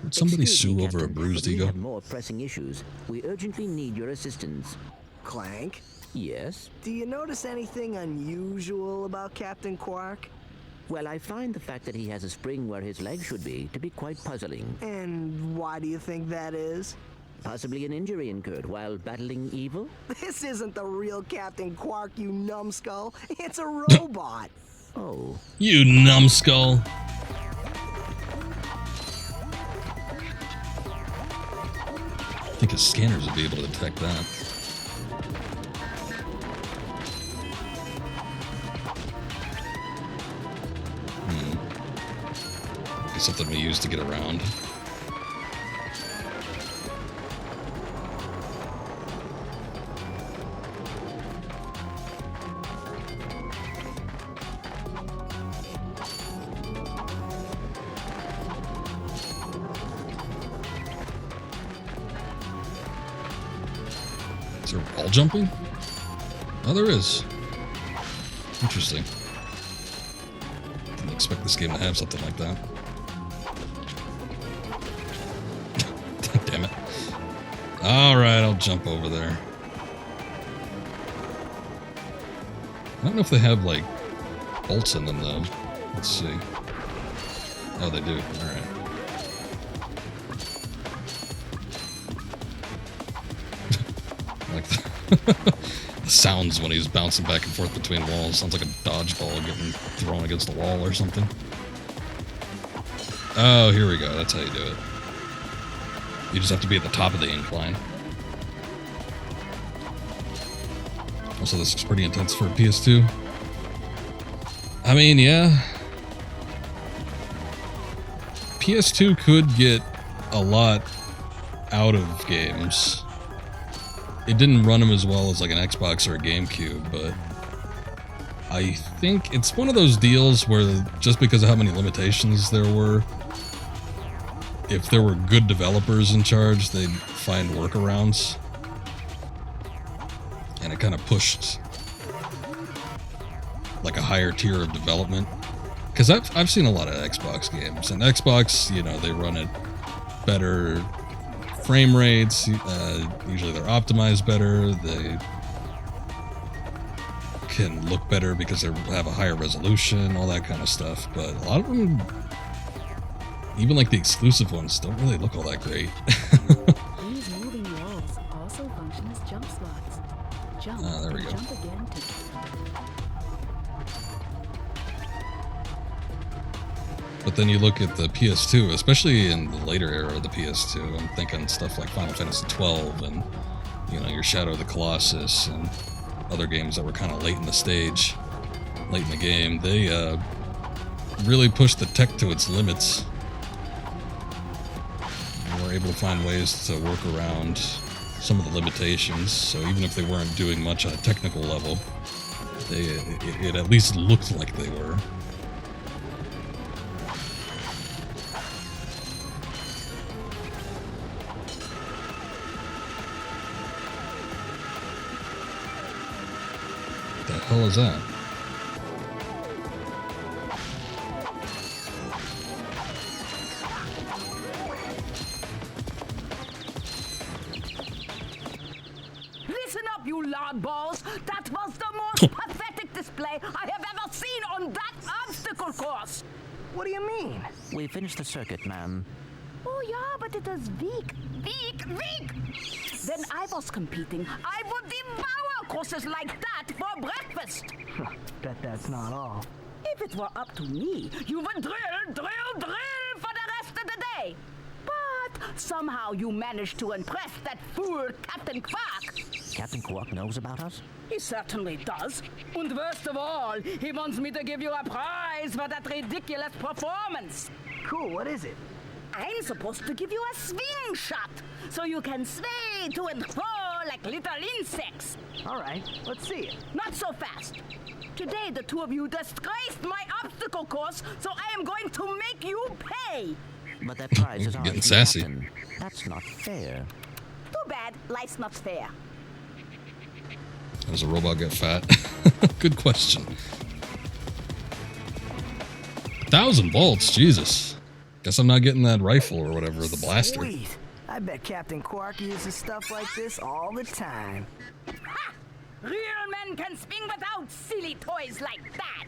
[SPEAKER 1] Would somebody
[SPEAKER 3] Excuse me,
[SPEAKER 1] sue over a
[SPEAKER 3] Captain,
[SPEAKER 1] bruised
[SPEAKER 3] but we
[SPEAKER 1] ego?
[SPEAKER 3] have more pressing issues. We urgently need your assistance.
[SPEAKER 4] Clank,
[SPEAKER 3] Yes?
[SPEAKER 4] do you notice anything unusual about Captain Quark?
[SPEAKER 3] Well, I find the fact that he has a spring where his leg should be to be quite puzzling.
[SPEAKER 4] And why do you think that is?
[SPEAKER 3] Possibly an injury incurred while battling evil?
[SPEAKER 4] This isn't the real Captain Quark, you numbskull. It's a robot.
[SPEAKER 3] Oh.
[SPEAKER 1] You numbskull. I think his scanners would be able to detect that. Be something we use to get around. Is there wall jumping? Oh, there is. Interesting. Didn't expect this game to have something like that. Damn it. Alright, I'll jump over there. I don't know if they have, like, bolts in them, though. Let's see. Oh, they do. Alright. Like the sounds when he's bouncing back and forth between walls. Sounds like a dodgeball getting thrown against the wall or something. Oh, here we go. That's how you do it. You just have to be at the top of the incline. Also, this is pretty intense for a PS2. I mean, yeah. PS2 could get a lot out of games. It didn't run them as well as like an Xbox or a GameCube, but I think it's one of those deals where just because of how many limitations there were, if there were good developers in charge, they'd find workarounds. And it kind of pushed like a higher tier of development. Because I've seen a lot of Xbox games, and Xbox, you know, they run at better frame rates, usually they're optimized better, they can look better because they have a higher resolution, all that kind of stuff, but a lot of them, even like the exclusive ones, don't really look all that great.
[SPEAKER 2] These moving walls also function as jump slots. Jump,
[SPEAKER 1] there we go.
[SPEAKER 2] jump again to...
[SPEAKER 1] But then you look at the PS2, especially in the later era of the PS2, I'm thinking stuff like Final Fantasy XII and, you know, your Shadow of the Colossus and other games that were kind of late in the stage, late in the game. They really pushed the tech to its limits. And were able to find ways to work around some of the limitations. So even if they weren't doing much on a technical level, it at least looked like they were. What the hell is that?
[SPEAKER 12] Listen up, you loudballs! That was the most pathetic display I have ever seen on that obstacle course!
[SPEAKER 4] What do you mean?
[SPEAKER 3] We finished the circuit, ma'am.
[SPEAKER 12] Oh yeah, but it was weak. Weak! When I was competing, I would devour courses like that for breakfast!
[SPEAKER 4] Bet that's not all.
[SPEAKER 12] If it were up to me, you would drill for the rest of the day! But some Somehow you managed to impress that fool Captain Quark.
[SPEAKER 3] Captain Quark knows about us?
[SPEAKER 12] He certainly does. And worst of all, he wants me to give you a prize for that ridiculous performance.
[SPEAKER 4] Cool, what is it?
[SPEAKER 12] I'm supposed to give you a swing shot, so you can sway to and fro like little insects.
[SPEAKER 4] All right, let's see it.
[SPEAKER 12] Not so fast. Today, the two of you disgraced my obstacle course, so I am going to make you pay.
[SPEAKER 3] But that prize is
[SPEAKER 1] getting sassy.
[SPEAKER 3] Captain. That's not fair.
[SPEAKER 12] Too bad. Life's not fair.
[SPEAKER 1] Does a robot get fat? Good question. 1,000 bolts, Jesus. Guess I'm not getting that rifle or whatever, the blaster.
[SPEAKER 4] Sweet. I bet Captain Quark uses stuff like this all the time.
[SPEAKER 12] Ha! Real men can swing without silly toys like that.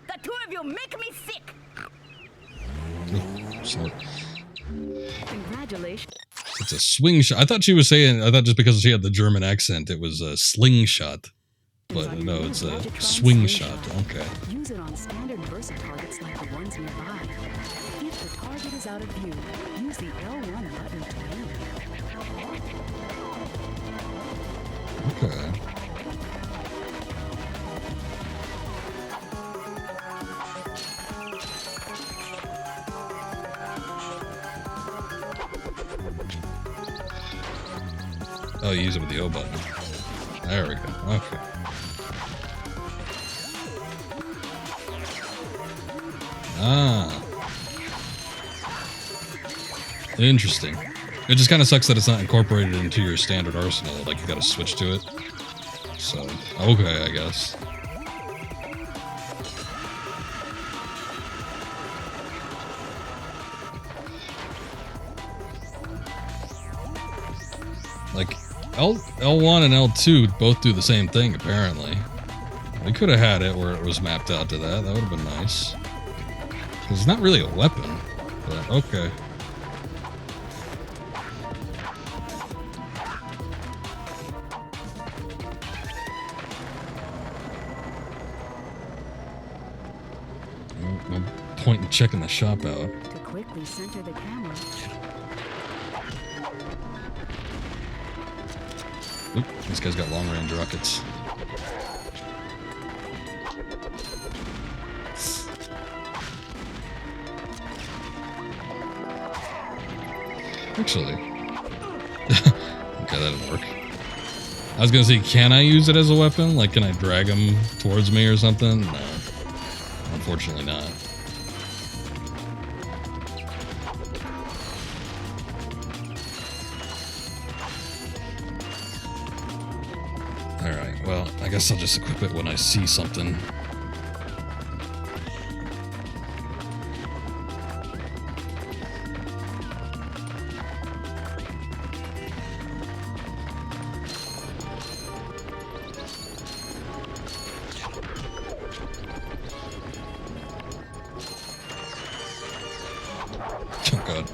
[SPEAKER 12] The two of you make me sick.
[SPEAKER 1] Oh, sorry.
[SPEAKER 2] Congratulations.
[SPEAKER 1] It's a swing shot. I thought she was saying, I thought just because she had the German accent, it was a slingshot. But no, it's a swing shot. Okay.
[SPEAKER 2] Use it on standard Versa targets like the ones nearby. If the target is out of view, use the L1 button to aim.
[SPEAKER 1] Okay. Oh, you use it with the O button. There we go. Okay. Ah. Interesting. It just kind of sucks that it's not incorporated into your standard arsenal. Like, you gotta switch to it. So, okay, I guess. Like, L1 and L2 both do the same thing, apparently. We could have had it where it was mapped out to that. That would have been nice. Because it's not really a weapon, but okay. No point in checking the shop out.
[SPEAKER 2] To quickly center the camera.
[SPEAKER 1] Oop, this guy's got long-range rockets. Actually. Okay, that didn't work. I was gonna say, can I use it as a weapon? Like, can I drag him towards me or something? No. Unfortunately not. Alright, well, I guess I'll just equip it when I see something. Oh god.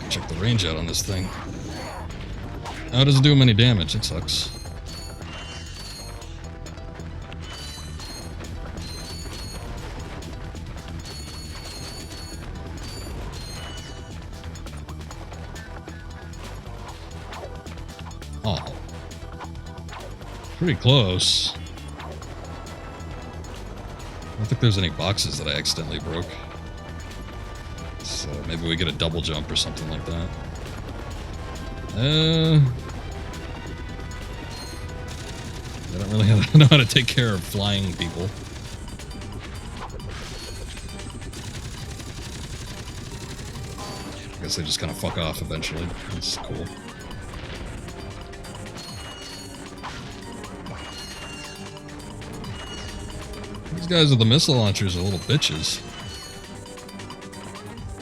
[SPEAKER 1] Check the range out on this thing. Oh, it doesn't do him any damage. It sucks. Oh. Pretty close. I don't think there's any boxes that I accidentally broke. So maybe we get a double jump or something like that. I don't really know how to take care of flying people. I guess they just kind of fuck off eventually. That's cool. These guys with the missile launchers are little bitches.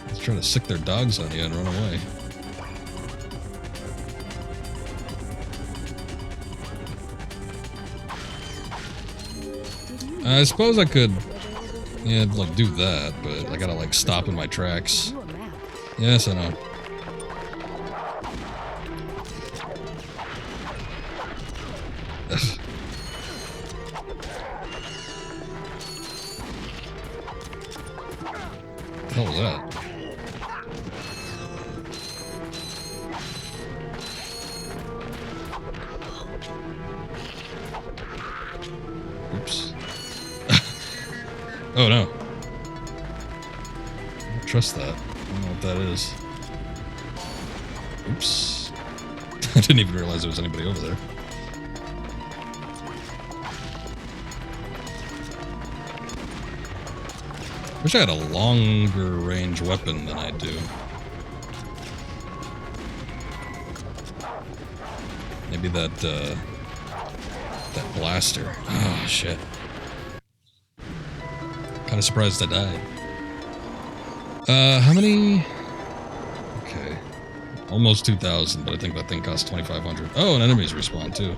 [SPEAKER 1] Let's try to sick their dogs on you and run away. I suppose I could, yeah, like do that, but I gotta like stop in my tracks. Yes, I know. What the hell was that? Oops. Oh no. I don't trust that. I don't know what that is. Oops. I didn't even realize there was anybody over there. Wish I had a longer range weapon than I do. Maybe that blaster. Oh shit. Kinda surprised I died. How many? Okay. Almost 2,000, but I think that thing costs 2,500. Oh, and enemies respawn too.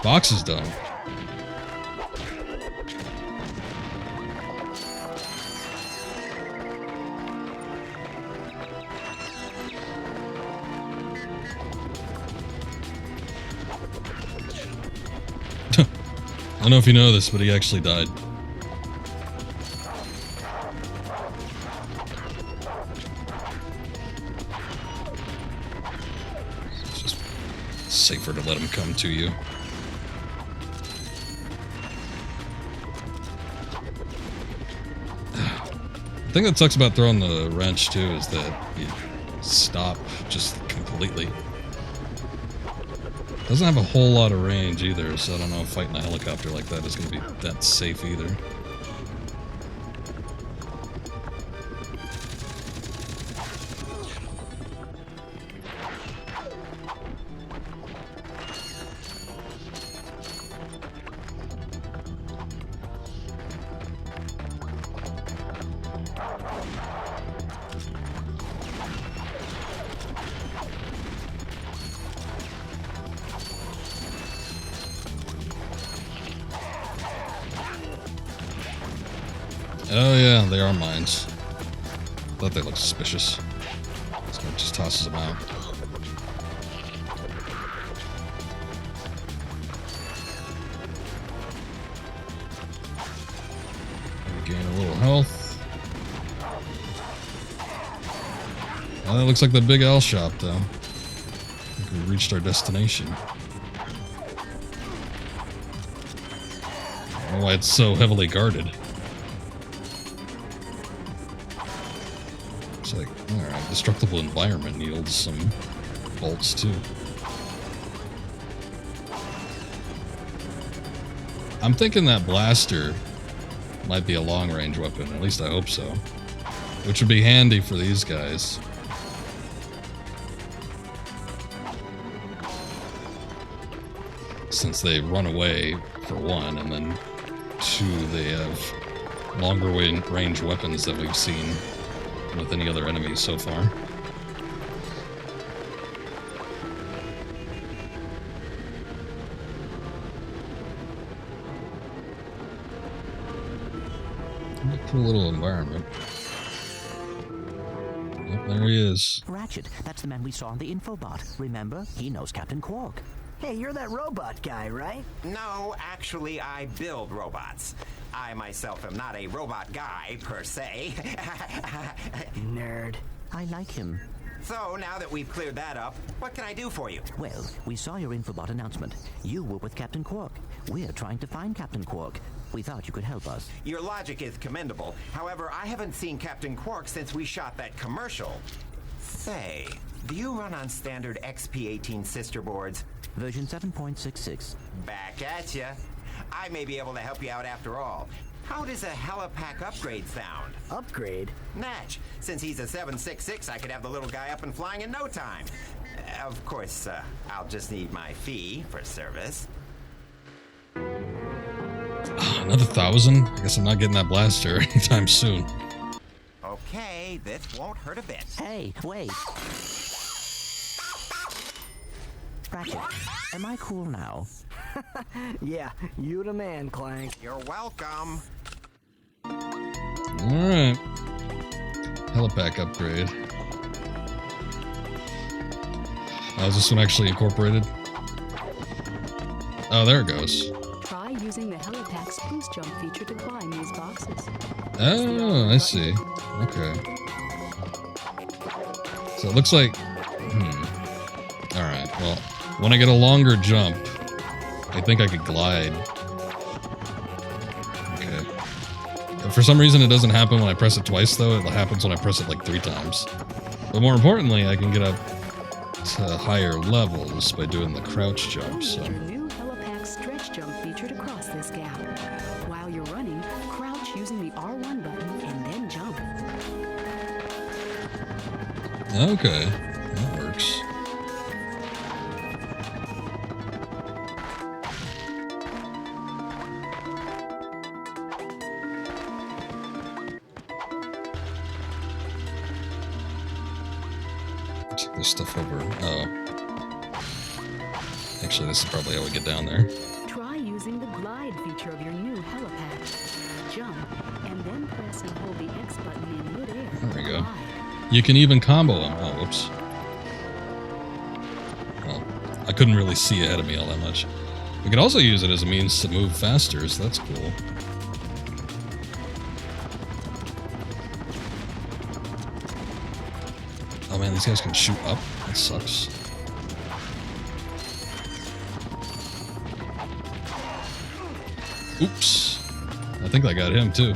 [SPEAKER 1] Box is done. I don't know if you know this, but he actually died. It's just safer to let him come to you. The thing that sucks about throwing the wrench too is that you stop just completely. Doesn't have a whole lot of range either, so I don't know if fighting a helicopter like that is going to be that safe either. Oh yeah, they are mines. Thought they looked suspicious. So it just tosses them out. Gain a little health. Oh, that looks like the Big L shop though. I think we reached our destination. I don't know why it's so heavily guarded. Like, alright, destructible environment yields some bolts too. I'm thinking that blaster might be a long range weapon, at least I hope so. Which would be handy for these guys. Since they run away, for one, and then two, they have longer range weapons that we've seen with any other enemies so far. Cool little environment. Yep, there he is.
[SPEAKER 3] Ratchet, that's the man we saw on the infobot. Remember? He knows Captain Quark.
[SPEAKER 4] Hey, you're that robot guy, right? No, actually, I build robots. I myself am not a robot guy, per se.
[SPEAKER 3] Nerd. I like him.
[SPEAKER 4] So, now that we've cleared that up, what can I do for you?
[SPEAKER 3] Well, we saw your infobot announcement. You were with Captain Quark. We're trying to find Captain Quark. We thought you could help us.
[SPEAKER 4] Your logic is commendable. However, I haven't seen Captain Quark since we shot that commercial. Say, do you run on standard XP18 sister boards?
[SPEAKER 3] Version 7.66.
[SPEAKER 4] Back at ya. I may be able to help you out after all. How does a Helipack Upgrade sound?
[SPEAKER 13] Upgrade?
[SPEAKER 4] Natch. Since he's a 766, I could have the little guy up and flying in no time. Of course, I'll just need my fee for service.
[SPEAKER 1] Another 1,000? I guess I'm not getting that blaster anytime soon.
[SPEAKER 4] Okay, this won't hurt a bit.
[SPEAKER 3] Hey, wait. Ratchet, am I cool now?
[SPEAKER 13] Yeah, you the man, Clank.
[SPEAKER 4] You're welcome.
[SPEAKER 1] Alright. Helipack upgrade. Oh, is this one actually incorporated? Oh, there it goes.
[SPEAKER 2] Try using the Helipack's boost jump feature to climb these boxes.
[SPEAKER 1] Oh, I see. Okay. So it looks like... Alright, well, when I get a longer jump, I think I could glide. Okay. But for some reason, it doesn't happen when I press it twice, though. It happens when I press it like 3 times. But more importantly, I can get up to higher levels by doing the crouch jump, so...
[SPEAKER 2] Your new Helipack stretch jump feature to cross this gap. While you're running, crouch using the R1 button and then jump.
[SPEAKER 1] Okay, that works. Check this stuff over. Oh. Actually, this is probably how we get down there.
[SPEAKER 2] Try using the glide feature of your new Helipack. Jump, and then press and hold the X button in midair.
[SPEAKER 1] There we go. You can even combo them. Oh, whoops. Well, I couldn't really see ahead of me all that much. We could also use it as a means to move faster, so that's cool. Oh man, these guys can shoot up. That sucks. Oops. I think I got him too.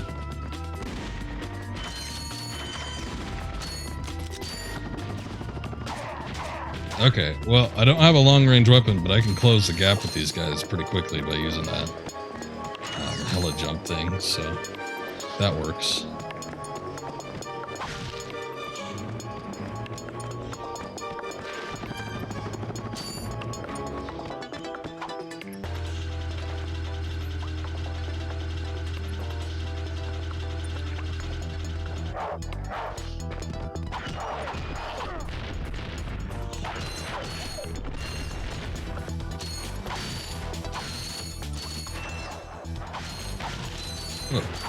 [SPEAKER 1] Okay, well, I don't have a long-range weapon, but I can close the gap with these guys pretty quickly by using that hella jump thing, so that works.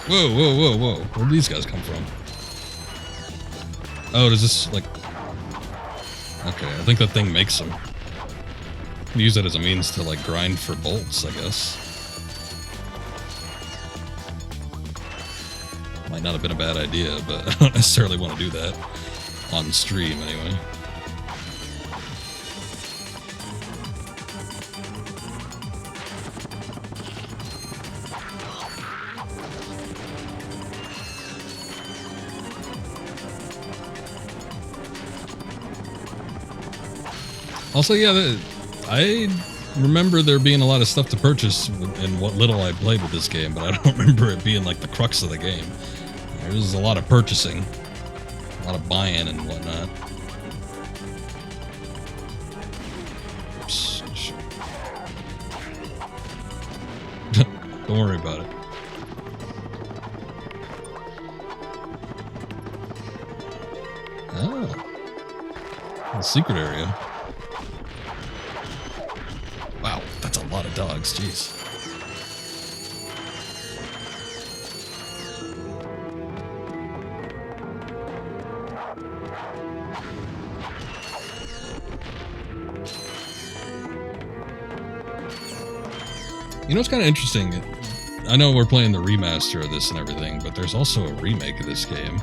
[SPEAKER 1] Whoa, whoa, whoa, whoa. Where did these guys come from? Oh, does this, like... Okay, I think that thing makes them. Use it as a means to, like, grind for bolts, I guess. Might not have been a bad idea, but I don't necessarily want to do that. On stream, anyway. Also, yeah, I remember there being a lot of stuff to purchase in what little I played with this game, but I don't remember it being like the crux of the game. There was a lot of purchasing, a lot of buying and whatnot. Oops. Don't worry about it. Ah, the secret area. Wow, that's a lot of dogs, jeez. You know what's kind of interesting? I know we're playing the remaster of this and everything, but there's also a remake of this game,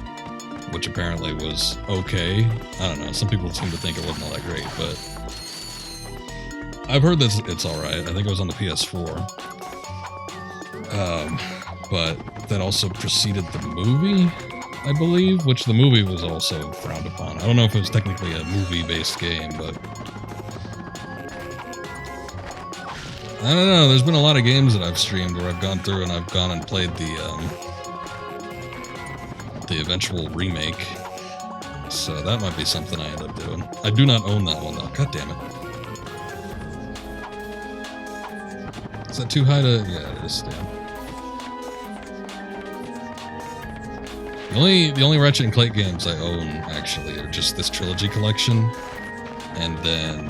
[SPEAKER 1] which apparently was okay. I don't know, some people seem to think it wasn't all that great, but I've heard that it's alright. I think it was on the PS4. But that also preceded the movie, I believe, which the movie was also frowned upon. I don't know if it was technically a movie-based game, but I don't know. There's been a lot of games that I've streamed where I've gone through and I've gone and played the eventual remake. So that might be something I end up doing. I do not own that one though. God damn it. Is that too high to... Yeah, it is, damn. The only Ratchet and Clank games I own, actually, are just this trilogy collection. And then...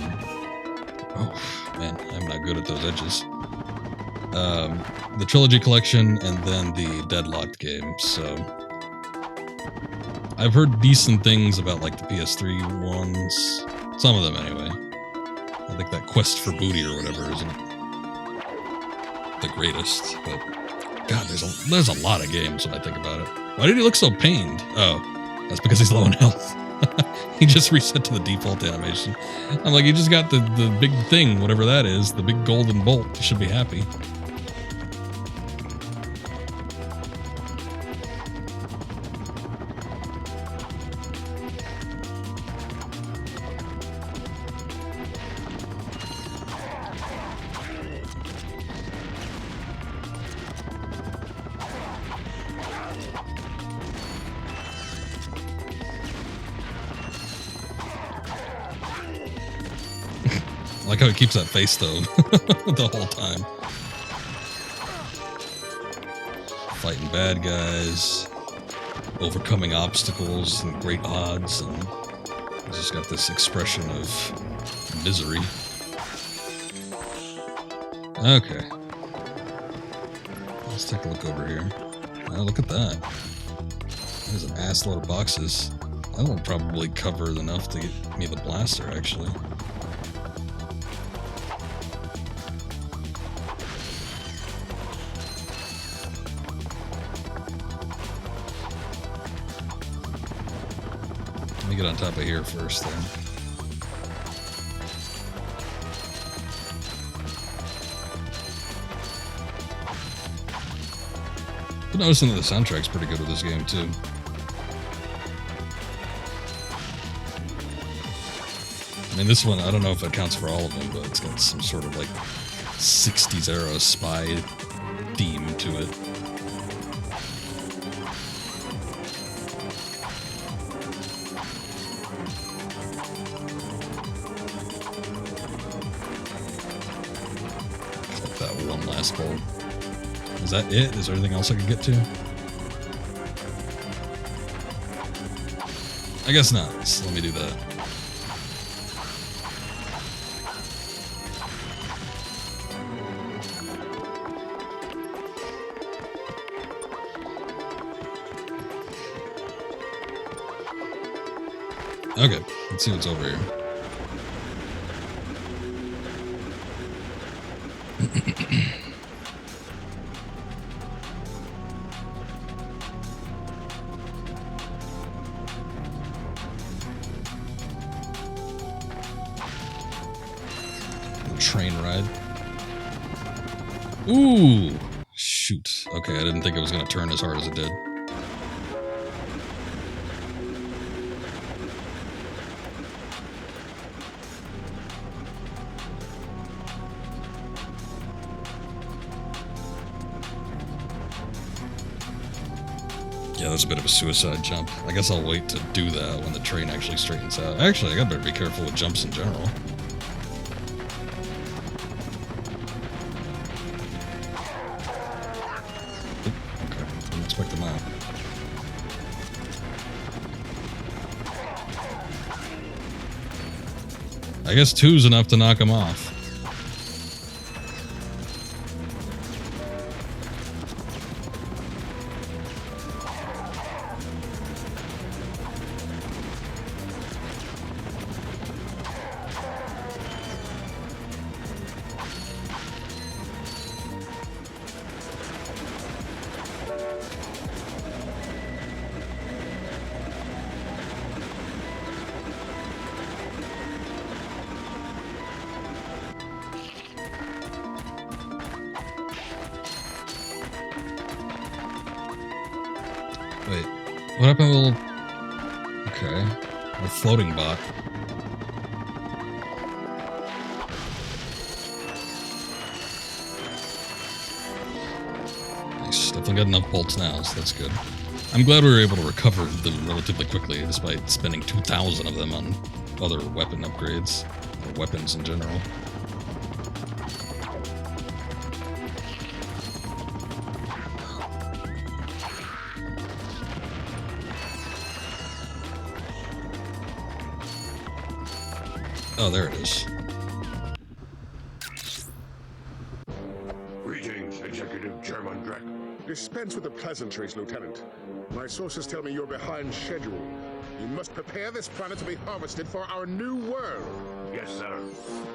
[SPEAKER 1] Oh, man, I'm not good at those edges. The trilogy collection, and then the Deadlocked game, so... I've heard decent things about, like, the PS3 ones. Some of them, anyway. I think that quest for booty or whatever isn't the greatest, but God, there's a lot of games when I think about it. Why did he look so pained? Oh, that's because he's low in health. He just reset to the default animation. I'm like, you just got the big thing, whatever that is, the big golden bolt. You should be happy. I like how he keeps that face though the whole time. Fighting bad guys, overcoming obstacles and great odds, and he's just got this expression of misery. Okay. Let's take a look over here. Oh, look at that. There's an ass load of boxes. That will probably cover enough to get me the blaster, actually. Let me get on top of here first, then. But noticing that the soundtrack's pretty good with this game, too. I mean, this one, I don't know if it counts for all of them, but it's got some sort of, like, 60s era spy theme to it. Like that one last bolt. Is that it? Is there anything else I could get to? I guess not. So let me do that. Okay, let's see what's over here. Train ride. Ooh! Shoot. Okay, I didn't think it was going to turn as hard as it did. Yeah, that's a bit of a suicide jump. I guess I'll wait to do that when the train actually straightens out. Actually, I gotta better be careful with jumps in general. Okay, didn't expect them out. I guess 2's enough to knock him off. Wait, what happened to a little... Okay, a floating bot. Nice, definitely got enough bolts now, so that's good. I'm glad we were able to recover them relatively quickly, despite spending 2,000 of them on other weapon upgrades, or weapons in general. Oh, there it is.
[SPEAKER 5] Greetings, Executive Chairman Drek.
[SPEAKER 10] Dispense with the pleasantries, Lieutenant. My sources tell me you're behind schedule.
[SPEAKER 5] We must prepare this planet to be harvested for our new world.
[SPEAKER 6] Yes, sir.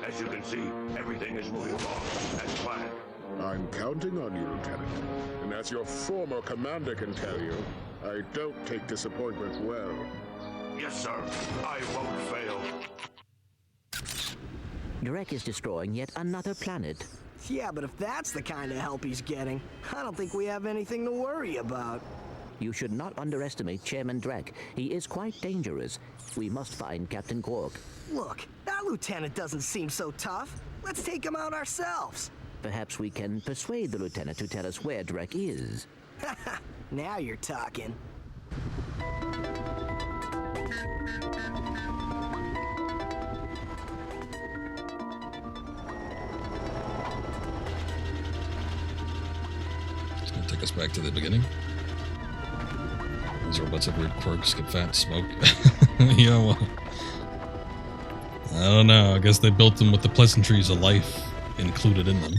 [SPEAKER 6] As you can see, everything is moving along as planned.
[SPEAKER 5] I'm counting on you, Lieutenant. And as your former commander can tell you, I don't take disappointment well.
[SPEAKER 6] Yes, sir. I won't fail.
[SPEAKER 3] Drek is destroying yet another planet.
[SPEAKER 13] Yeah, but if that's the kind of help he's getting, I don't think we have anything to worry about.
[SPEAKER 3] You should not underestimate Chairman Drek. He is quite dangerous. We must find Captain Quark.
[SPEAKER 13] Look, that lieutenant doesn't seem so tough. Let's take him out ourselves.
[SPEAKER 3] Perhaps we can persuade the lieutenant to tell us where Drek is.
[SPEAKER 13] Now you're talking.
[SPEAKER 1] It's gonna take us back to the beginning. These robots have weird quirks, get fat, smoke. You know what? I don't know. I guess they built them with the pleasantries of life included in them.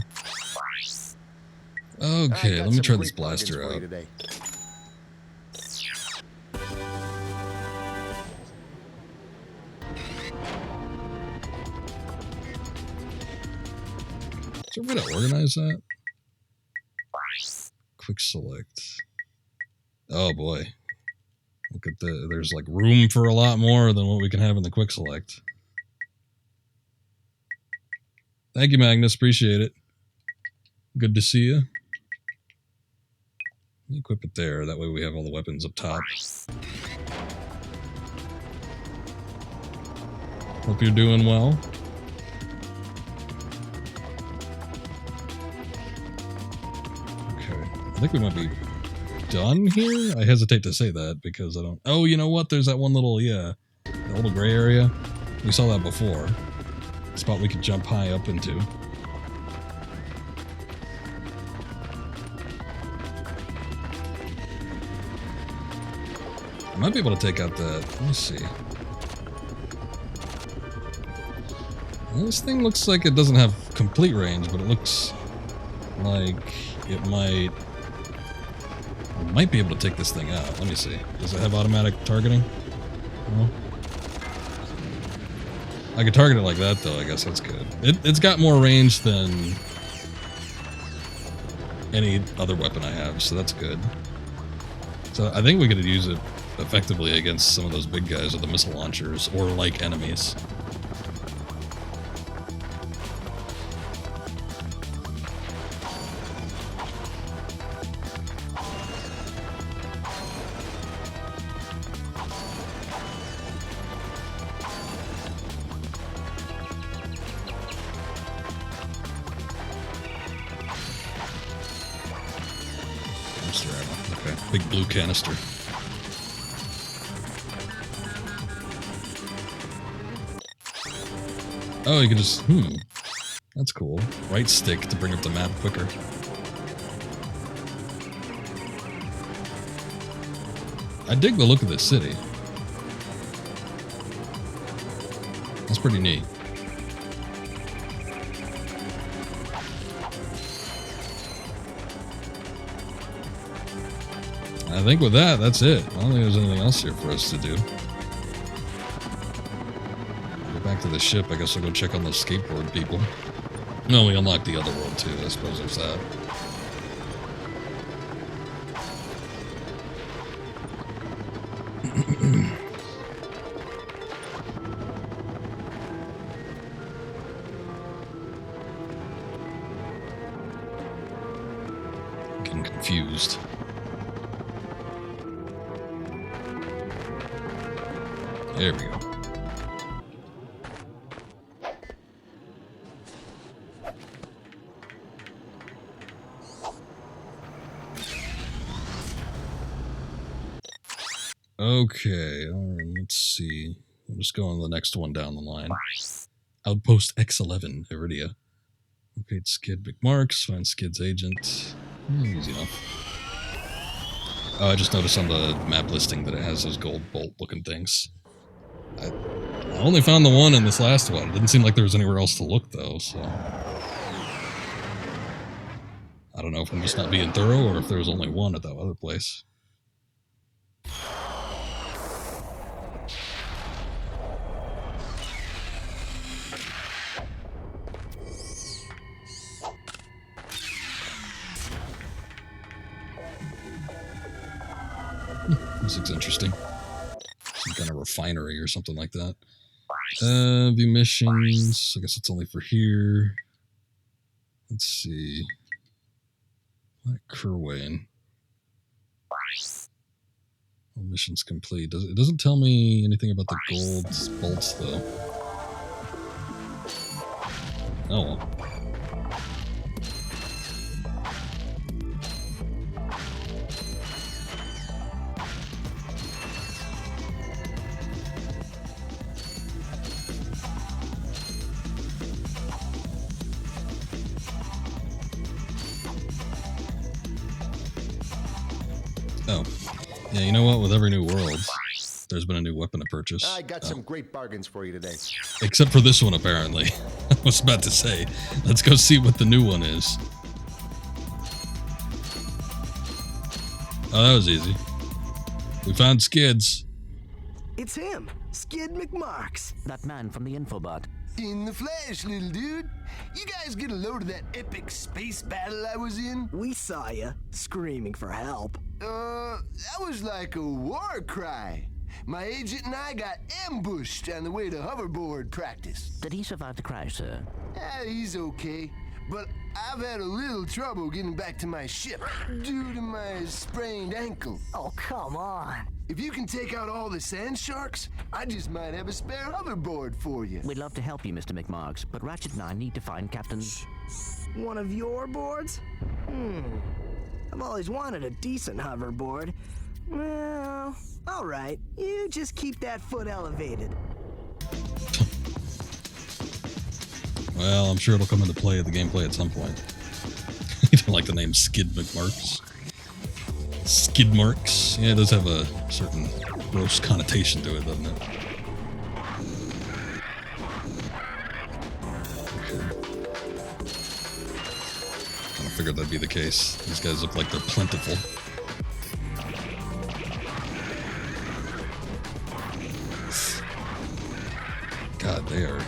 [SPEAKER 1] Okay, let me try this blaster out. Is there a way to organize that? Quick select. Oh boy. Look at there's like room for a lot more than what we can have in the quick select. Thank you, Magnus. Appreciate it. Good to see you. Equip it there. That way we have all the weapons up top. Hope you're doing well. Okay. I think we might be done here? I hesitate to say that because I don't... Oh, you know what? There's that one little, yeah, that little gray area. We saw that before. Spot we could jump high up into. I might be able to take out that... Let me see. Well, this thing looks like it doesn't have complete range, but it looks like it might... I might be able to take this thing out. Let me see. Does it have automatic targeting? No. I could target it like that, though. I guess that's good. It's got more range than any other weapon I have, so that's good. So I think we could use it effectively against some of those big guys with the missile launchers, or like enemies. Okay, big blue canister. Oh, you can just, that's cool. Right stick to bring up the map quicker. I dig the look of this city. That's pretty neat. I think with that, that's it. I don't think there's anything else here for us to do. Go back to the ship. I guess I'll go check on those skateboard people. No, we unlocked the other world too. I suppose there's that. Getting confused. There we go. Okay, let's see. I'll just go on the next one down the line. Outpost X11, Iridia. Locate Skid McMarks, find Skid's agent. Easy enough. Oh, I just noticed on the map listing that it has those gold bolt looking things. I only found the one in this last one. It didn't seem like there was anywhere else to look, though, so... I don't know if I'm just not being thorough, or if there was only one at that other place. This looks interesting. Some kind of refinery or something like that. View missions. I guess it's only for here. Let's see. Kerwin. All missions complete. It doesn't tell me anything about the gold bolts, though. Oh well. Oh. Yeah, you know what? With every new world, there's been a new weapon to purchase.
[SPEAKER 7] I got some great bargains for you today.
[SPEAKER 1] Except for this one, apparently. I was about to say, let's go see what the new one is. Oh, that was easy. We found Skids.
[SPEAKER 13] It's him, Skid McMarks.
[SPEAKER 3] That man from the infobot.
[SPEAKER 9] In the flesh, little dude. You guys get a load of that epic space battle I was in?
[SPEAKER 13] We saw ya, screaming for help.
[SPEAKER 9] That was like a war cry. My agent and I got ambushed on the way to hoverboard practice.
[SPEAKER 3] Did he survive the crash, sir?
[SPEAKER 9] He's okay, but I've had a little trouble getting back to my ship due to my sprained ankle.
[SPEAKER 13] Oh, come on.
[SPEAKER 9] If you can take out all the sand sharks, I just might have a spare hoverboard for you.
[SPEAKER 3] We'd love to help you, Mr. McMarks, but Ratchet and I need to find Captain...
[SPEAKER 13] One of your boards? I've always wanted a decent hoverboard. Well, all right. You just keep that foot elevated.
[SPEAKER 1] Well, I'm sure it'll come into play at the gameplay at some point. You don't like the name Skid McMarks? Skid marks? Yeah, it does have a certain gross connotation to it, doesn't it? Kind of figured that'd be the case. These guys look like they're plentiful. God, they are...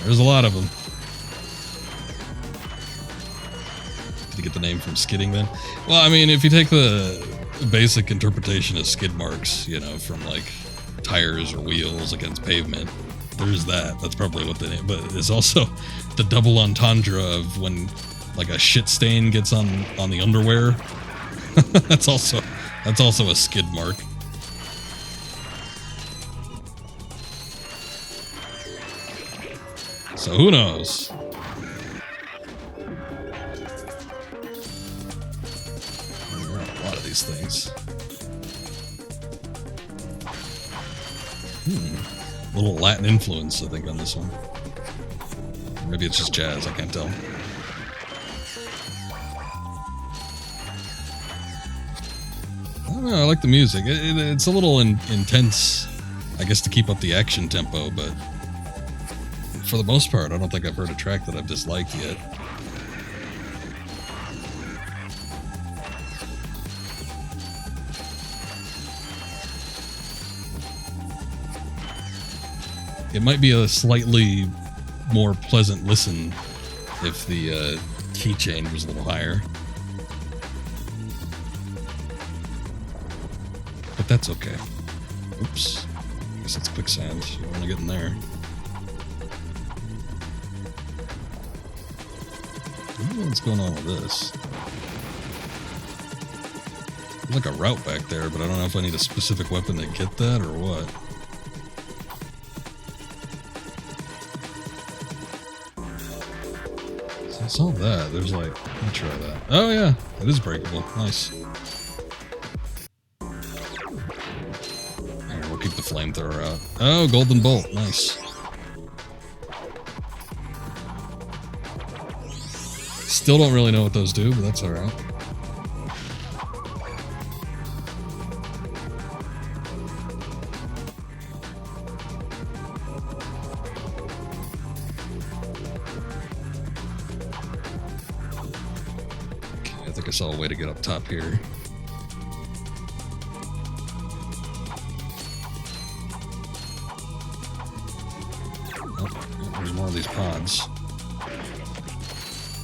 [SPEAKER 1] There's a lot of them. Did you get the name from skidding then? Well, I mean, if you take the basic interpretation of skid marks, you know, from like tires or wheels against pavement, there's that. That's probably what the name, but it's also the double entendre of when like a shit stain gets on the underwear. that's also a skid mark. So who knows? There are a lot of these things. A little Latin influence, I think, on this one. Or maybe it's just jazz, I can't tell. I don't know, I like the music. It's a little intense, I guess, to keep up the action tempo, but for the most part, I don't think I've heard a track that I've disliked yet. It might be a slightly more pleasant listen if the keychain was a little higher. But that's okay. Oops. I guess it's quicksand. You don't want to get in there. I don't know what's going on with this. There's like a route back there, but I don't know if I need a specific weapon to get that or what. So I saw that. There's like, let me try that. Oh yeah, it is breakable. Nice. Alright, we'll keep the flamethrower out. Oh, golden bolt. Nice. Still don't really know what those do, but that's alright. Okay, I think I saw a way to get up top here. Oh, there's more of these pods.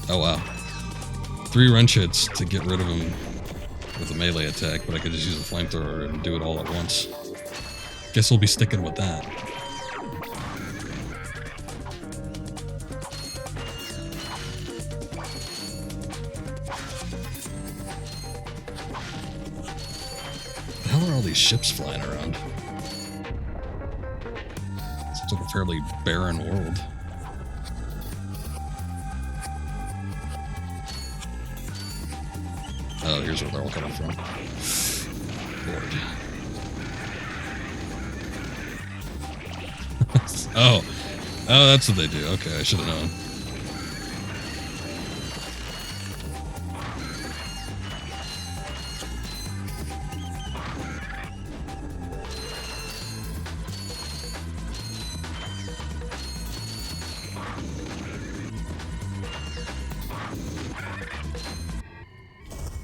[SPEAKER 1] Oh wow. 3 wrench hits to get rid of him with a melee attack, but I could just use a flamethrower and do it all at once. Guess we'll be sticking with that. The hell are all these ships flying around? It's like a fairly barren world. Oh, here's where they're all coming from. Lord. Oh, that's what they do. Okay, I should have known.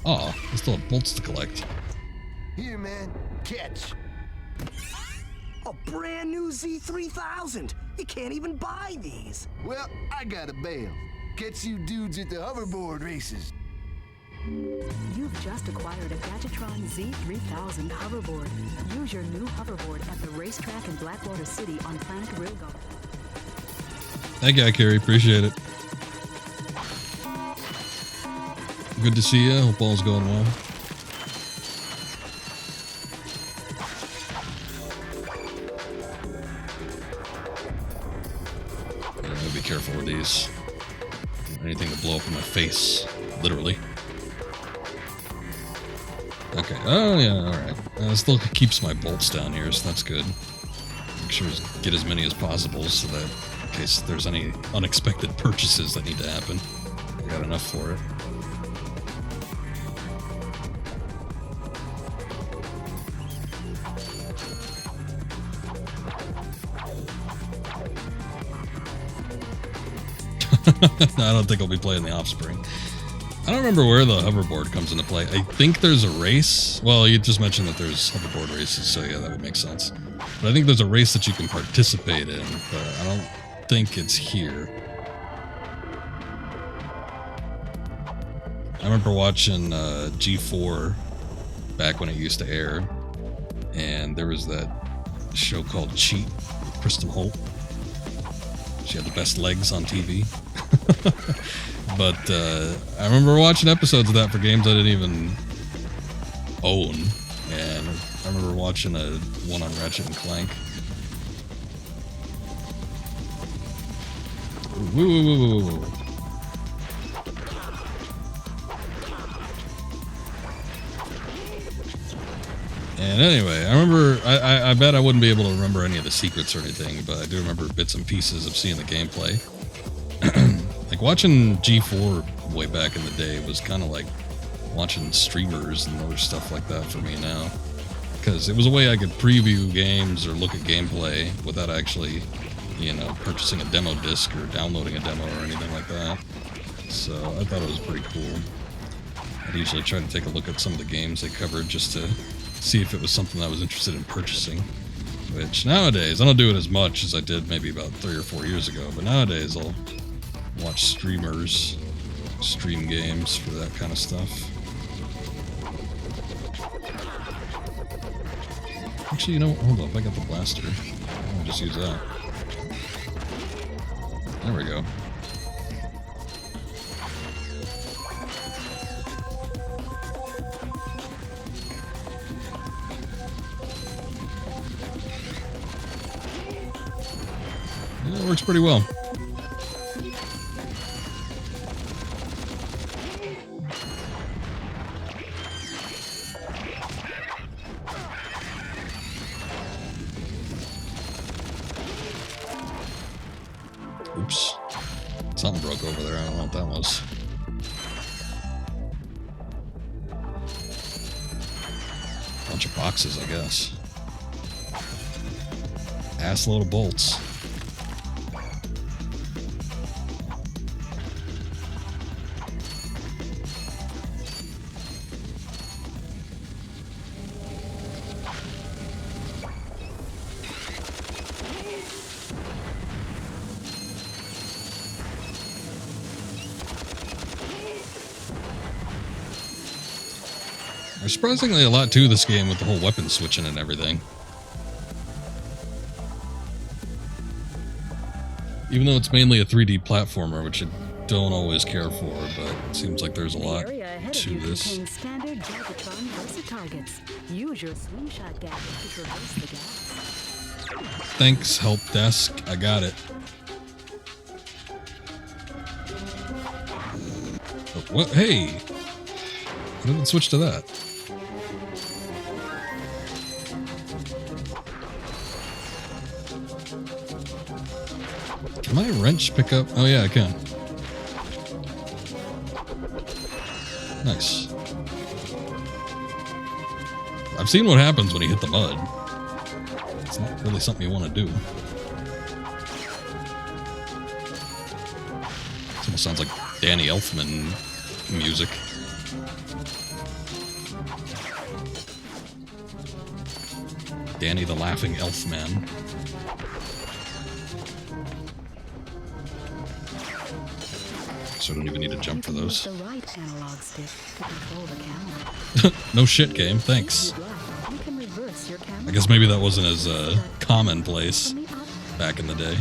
[SPEAKER 1] Oh, I still have bolts to collect.
[SPEAKER 9] Here, man. Catch.
[SPEAKER 13] A brand new Z3000. You can't even buy these.
[SPEAKER 9] Well, I got a bail. Catch you dudes at the hoverboard races.
[SPEAKER 2] You've just acquired a Gadgetron Z3000 hoverboard. Use your new hoverboard at the racetrack in Blackwater City on Planet Rilgo.
[SPEAKER 1] Thank you, Carrie. Appreciate it. Good to see you. Hope all's going well. Yeah, I'll be careful with these. Anything to blow up in my face, literally. Okay. Oh yeah. All right. It still keeps my bolts down here, so that's good. Make sure to get as many as possible, so that in case there's any unexpected purchases that need to happen, I got enough for it. No, I don't think I'll be playing the Offspring. I don't remember where the hoverboard comes into play. I think there's a race. Well, you just mentioned that there's hoverboard races, so yeah, that would make sense. But I think there's a race that you can participate in, but I don't think it's here. I remember watching G4 back when it used to air, and there was that show called Cheat with Kristen Holt. She had the best legs on TV. But I remember watching episodes of that for games I didn't even own, and I remember watching one on Ratchet and Clank. Woo. And anyway, I remember, I bet I wouldn't be able to remember any of the secrets or anything, but I do remember bits and pieces of seeing the gameplay. Like watching G4 way back in the day was kind of like watching streamers and other stuff like that for me now, because it was a way I could preview games or look at gameplay without actually, you know, purchasing a demo disc or downloading a demo or anything like that. So I thought it was pretty cool. I'd usually try to take a look at some of the games they covered just to see if it was something I was interested in purchasing, which nowadays I don't do it as much as I did maybe about 3 or 4 years ago, but nowadays I'll watch streamers stream games for that kind of stuff. Actually, you know what? Hold up, I got the blaster. I'll just use that. There we go. Yeah, it works pretty well. Oops. Something broke over there. I don't know what that was. Bunch of boxes, I guess. Assload of bolts. There's surprisingly a lot to this game with the whole weapon switching and everything. Even though it's mainly a 3D platformer, which I don't always care for, but it seems like there's a lot to this.
[SPEAKER 2] Standard Gadgetron Versa targets. Use your slingshot gadget to traverse the gaps.
[SPEAKER 1] Thanks, help desk. I got it. Oh, what? Hey! I didn't switch to that. Can my wrench pick up? Oh yeah, I can. Nice. I've seen what happens when you hit the mud. It's not really something you want to do. It almost sounds like Danny Elfman music. Danny the Laughing Elfman. So I don't even need to jump for those.
[SPEAKER 2] The right analog stick to control the camera.
[SPEAKER 1] No shit, game. Thanks.
[SPEAKER 2] You can reverse your camera.
[SPEAKER 1] I guess maybe that wasn't as commonplace back in the day.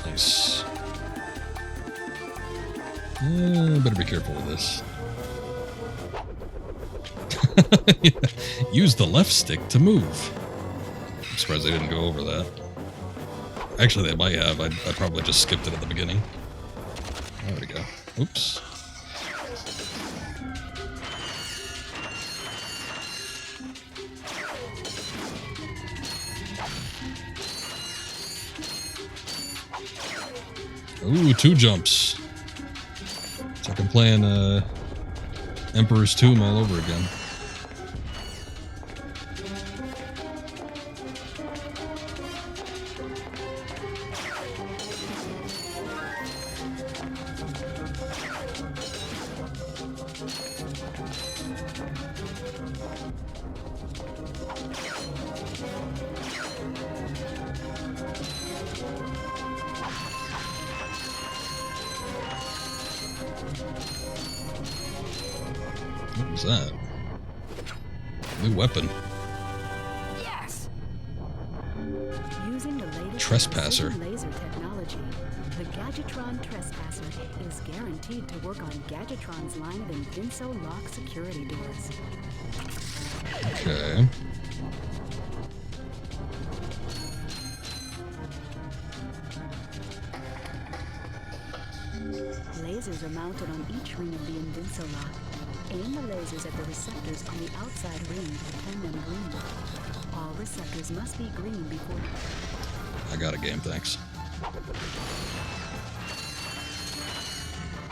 [SPEAKER 1] Nice. Better be careful with this. Use the left stick to move. I'm surprised they didn't go over that. Actually, they might have. I probably just skipped it at the beginning. There we go. Oops. Ooh, 2 jumps. It's like I'm playing Emperor's Tomb all over again. What was that? New weapon.
[SPEAKER 2] Yes. Using the latest
[SPEAKER 1] Trespasser.
[SPEAKER 2] laser technology, the Gadgetron Trespasser is guaranteed to work on Gadgetron's line of Invinso lock security doors.
[SPEAKER 1] Okay.
[SPEAKER 2] Lasers are mounted on each ring of the Invinso lock. Aim the lasers at the receptors on the outside ring and turn them green. All receptors must be green before...
[SPEAKER 1] I got a game, thanks.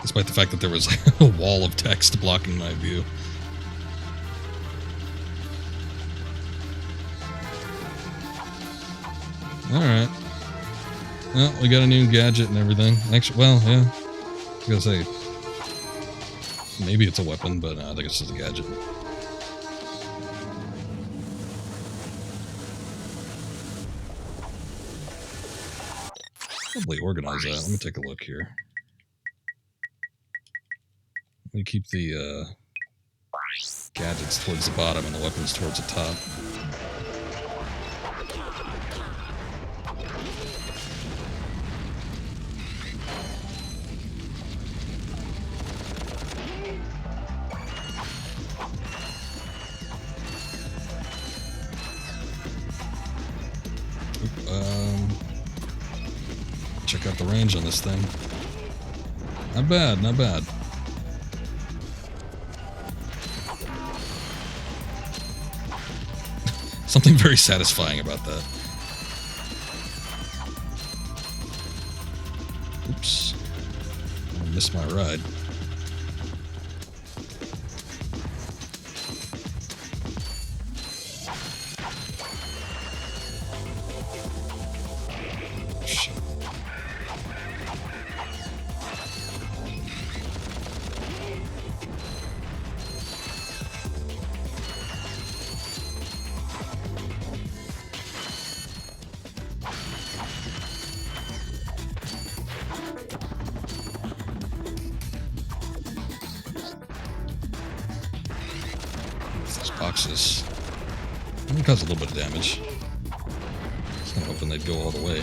[SPEAKER 1] Despite the fact that there was a wall of text blocking my view. Alright. Well, we got a new gadget and everything. Actually, well, yeah. I was gonna say, maybe it's a weapon, but no, I think it's just a gadget. Probably organize that. Let me take a look here. Let me keep the gadgets towards the bottom and the weapons towards the top. Check out the range on this thing. Not bad, not bad. Something very satisfying about that. missed my ride. Boxes. They cause a little bit of damage. I was kind of hoping they'd go all the way.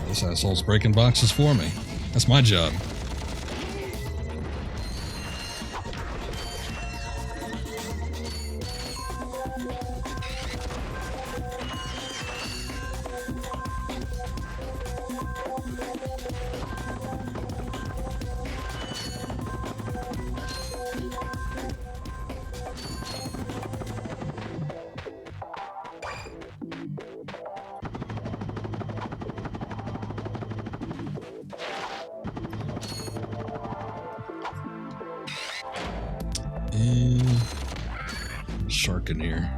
[SPEAKER 1] This asshole's breaking boxes for me. That's my job. Shark in here.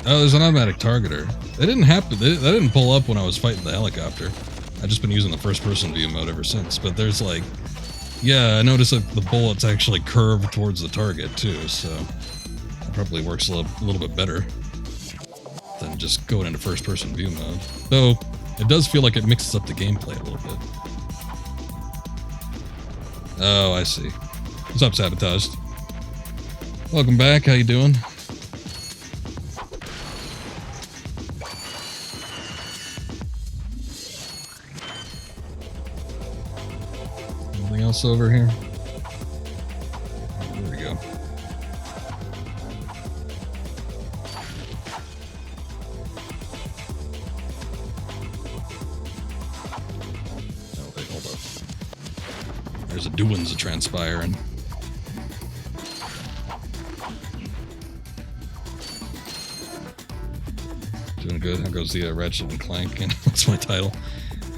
[SPEAKER 1] Oh, there's an automatic targeter. That didn't happen. That didn't pull up when I was fighting the helicopter. I've just been using the first-person view mode ever since. But there's like, yeah, I noticed that the bullets actually curve towards the target too, so it probably works a little bit better than just going into first-person view mode. Though it does feel like it mixes up the gameplay a little bit. Oh, I see. What's up, Sabotaged? Welcome back. How you doing? Anything else over here? There we go. Oh, wait, hold up. There's a doings a transpiring. Doing good. How goes the Ratchet and Clank? And what's my title?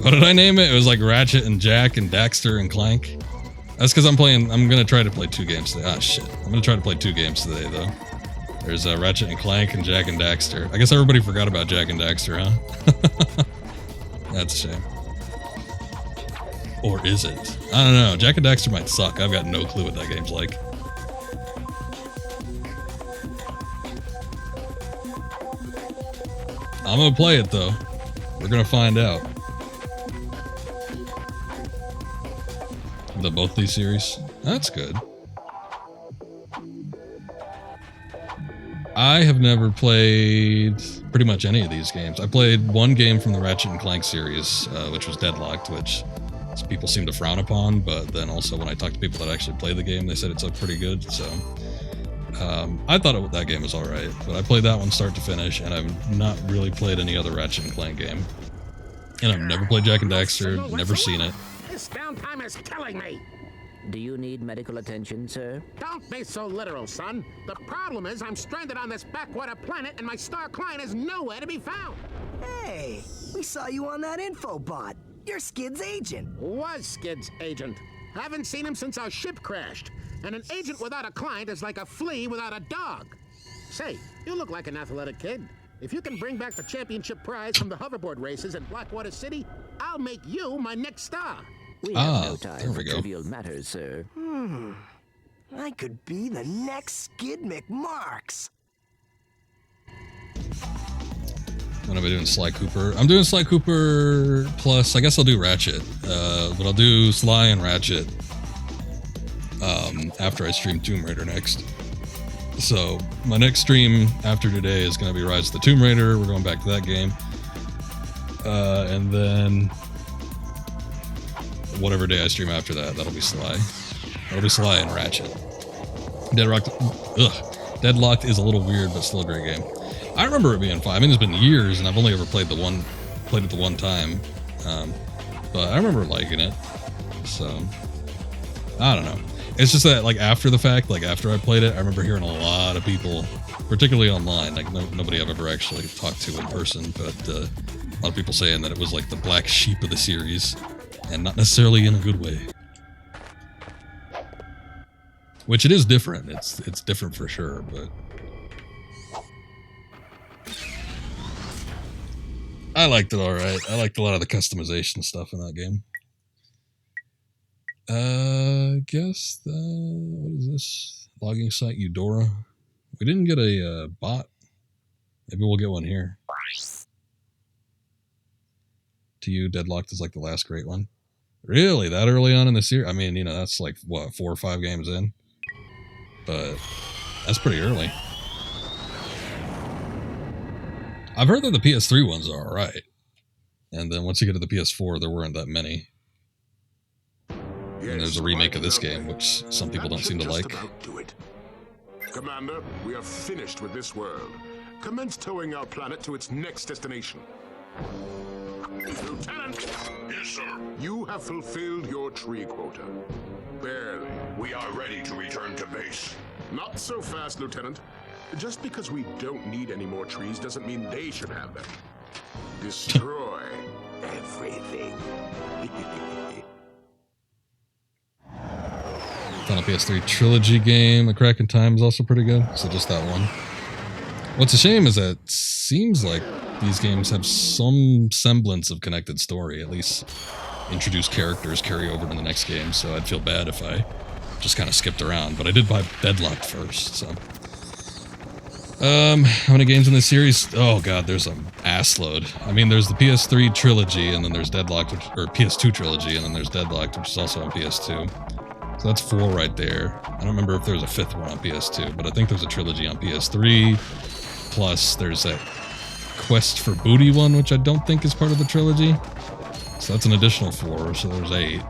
[SPEAKER 1] What did I name it? It was like Ratchet and Jack and Daxter and Clank. That's because I'm gonna try to play 2 games today. Ah, shit. I'm gonna try to play 2 games today, though. There's Ratchet and Clank and Jack and Daxter. I guess everybody forgot about Jack and Daxter, huh? That's a shame. Or is it? I don't know. Jack and Daxter might suck. I've got no clue what that game's like. I'm gonna play it, though. We're gonna find out. Both these series? That's good. I have never played pretty much any of these games. I played one game from the Ratchet and Clank series, which was Deadlocked, which people seem to frown upon, but then also when I talked to people that actually play the game, they said it's pretty good, so... I thought that game was alright, but I played that one start to finish, and I've not really played any other Ratchet and Clank game. And I've never played Jack and Daxter, never seen it.
[SPEAKER 10] This downtime is killing me.
[SPEAKER 3] Do you need medical attention, sir?
[SPEAKER 10] Don't be so literal, son. The problem is I'm stranded on this backwater planet and my star client is nowhere to be found.
[SPEAKER 13] Hey, we saw you on that info bot. You're Skid's agent.
[SPEAKER 10] Was Skid's agent. Haven't seen him since our ship crashed. And an agent without a client is like a flea without a dog. Say, you look like an athletic kid. If you can bring back the championship prize from the hoverboard races in Blackwater City, I'll make you my next star.
[SPEAKER 3] We have no time for trivial matters, sir.
[SPEAKER 13] I could be the next Skid McMarks.
[SPEAKER 1] What am I doing? Sly Cooper? I'm doing Sly Cooper plus, I guess I'll do Ratchet. But I'll do Sly and Ratchet after I stream Tomb Raider next. So, my next stream after today is going to be Rise of the Tomb Raider. We're going back to that game. And then whatever day I stream after that, that'll be Sly. That'll be Sly and Ratchet. Deadlocked is a little weird, but still a great game. I remember it being fun. I mean, it's been years, and I've only ever played it the one time. But I remember liking it. So, I don't know. It's just that, like, after the fact, like, after I played it, I remember hearing a lot of people, particularly online, like, nobody I've ever actually talked to in person, but a lot of people saying that it was, like, the black sheep of the series, and not necessarily in a good way. Which it is different. It's different for sure, but... I liked it alright. I liked a lot of the customization stuff in that game. Guess what is this? Logging site Eudora. We didn't get a bot. Maybe we'll get one here. To you, Deadlocked is like the last great one. Really? That early on in the series? I mean, you know, that's like, what, 4 or 5 games in? But that's pretty early. I've heard that the PS3 ones are alright. And then once you get to the PS4, there weren't that many. And there's a remake of this game, which some people don't seem to like.
[SPEAKER 5] Do it. Commander, we are finished with this world. Commence towing our planet to its next destination. Lieutenant! Yes, sir. You have fulfilled your tree quota. Barely. We are ready to return to base. Not so fast, Lieutenant. Just because we don't need any more trees doesn't mean they should have them. Destroy everything.
[SPEAKER 1] Final PS3 trilogy game, A Crack in Time, is also pretty good. So just that one. What's a shame is that it seems like these games have some semblance of connected story. At least introduce characters, carry over to the next game. So I'd feel bad if I just kind of skipped around. But I did buy Deadlocked first, so... how many games in this series? Oh god, there's an assload. I mean, there's the PS3 trilogy, and then there's Deadlocked, or PS2 trilogy, and then there's Deadlocked, which is also on PS2. So that's 4 right there. I don't remember if there's a 5th one on PS2, but I think there's a trilogy on PS3. Plus, there's that Quest for Booty one, which I don't think is part of the trilogy. So that's an additional 4, so there's 8.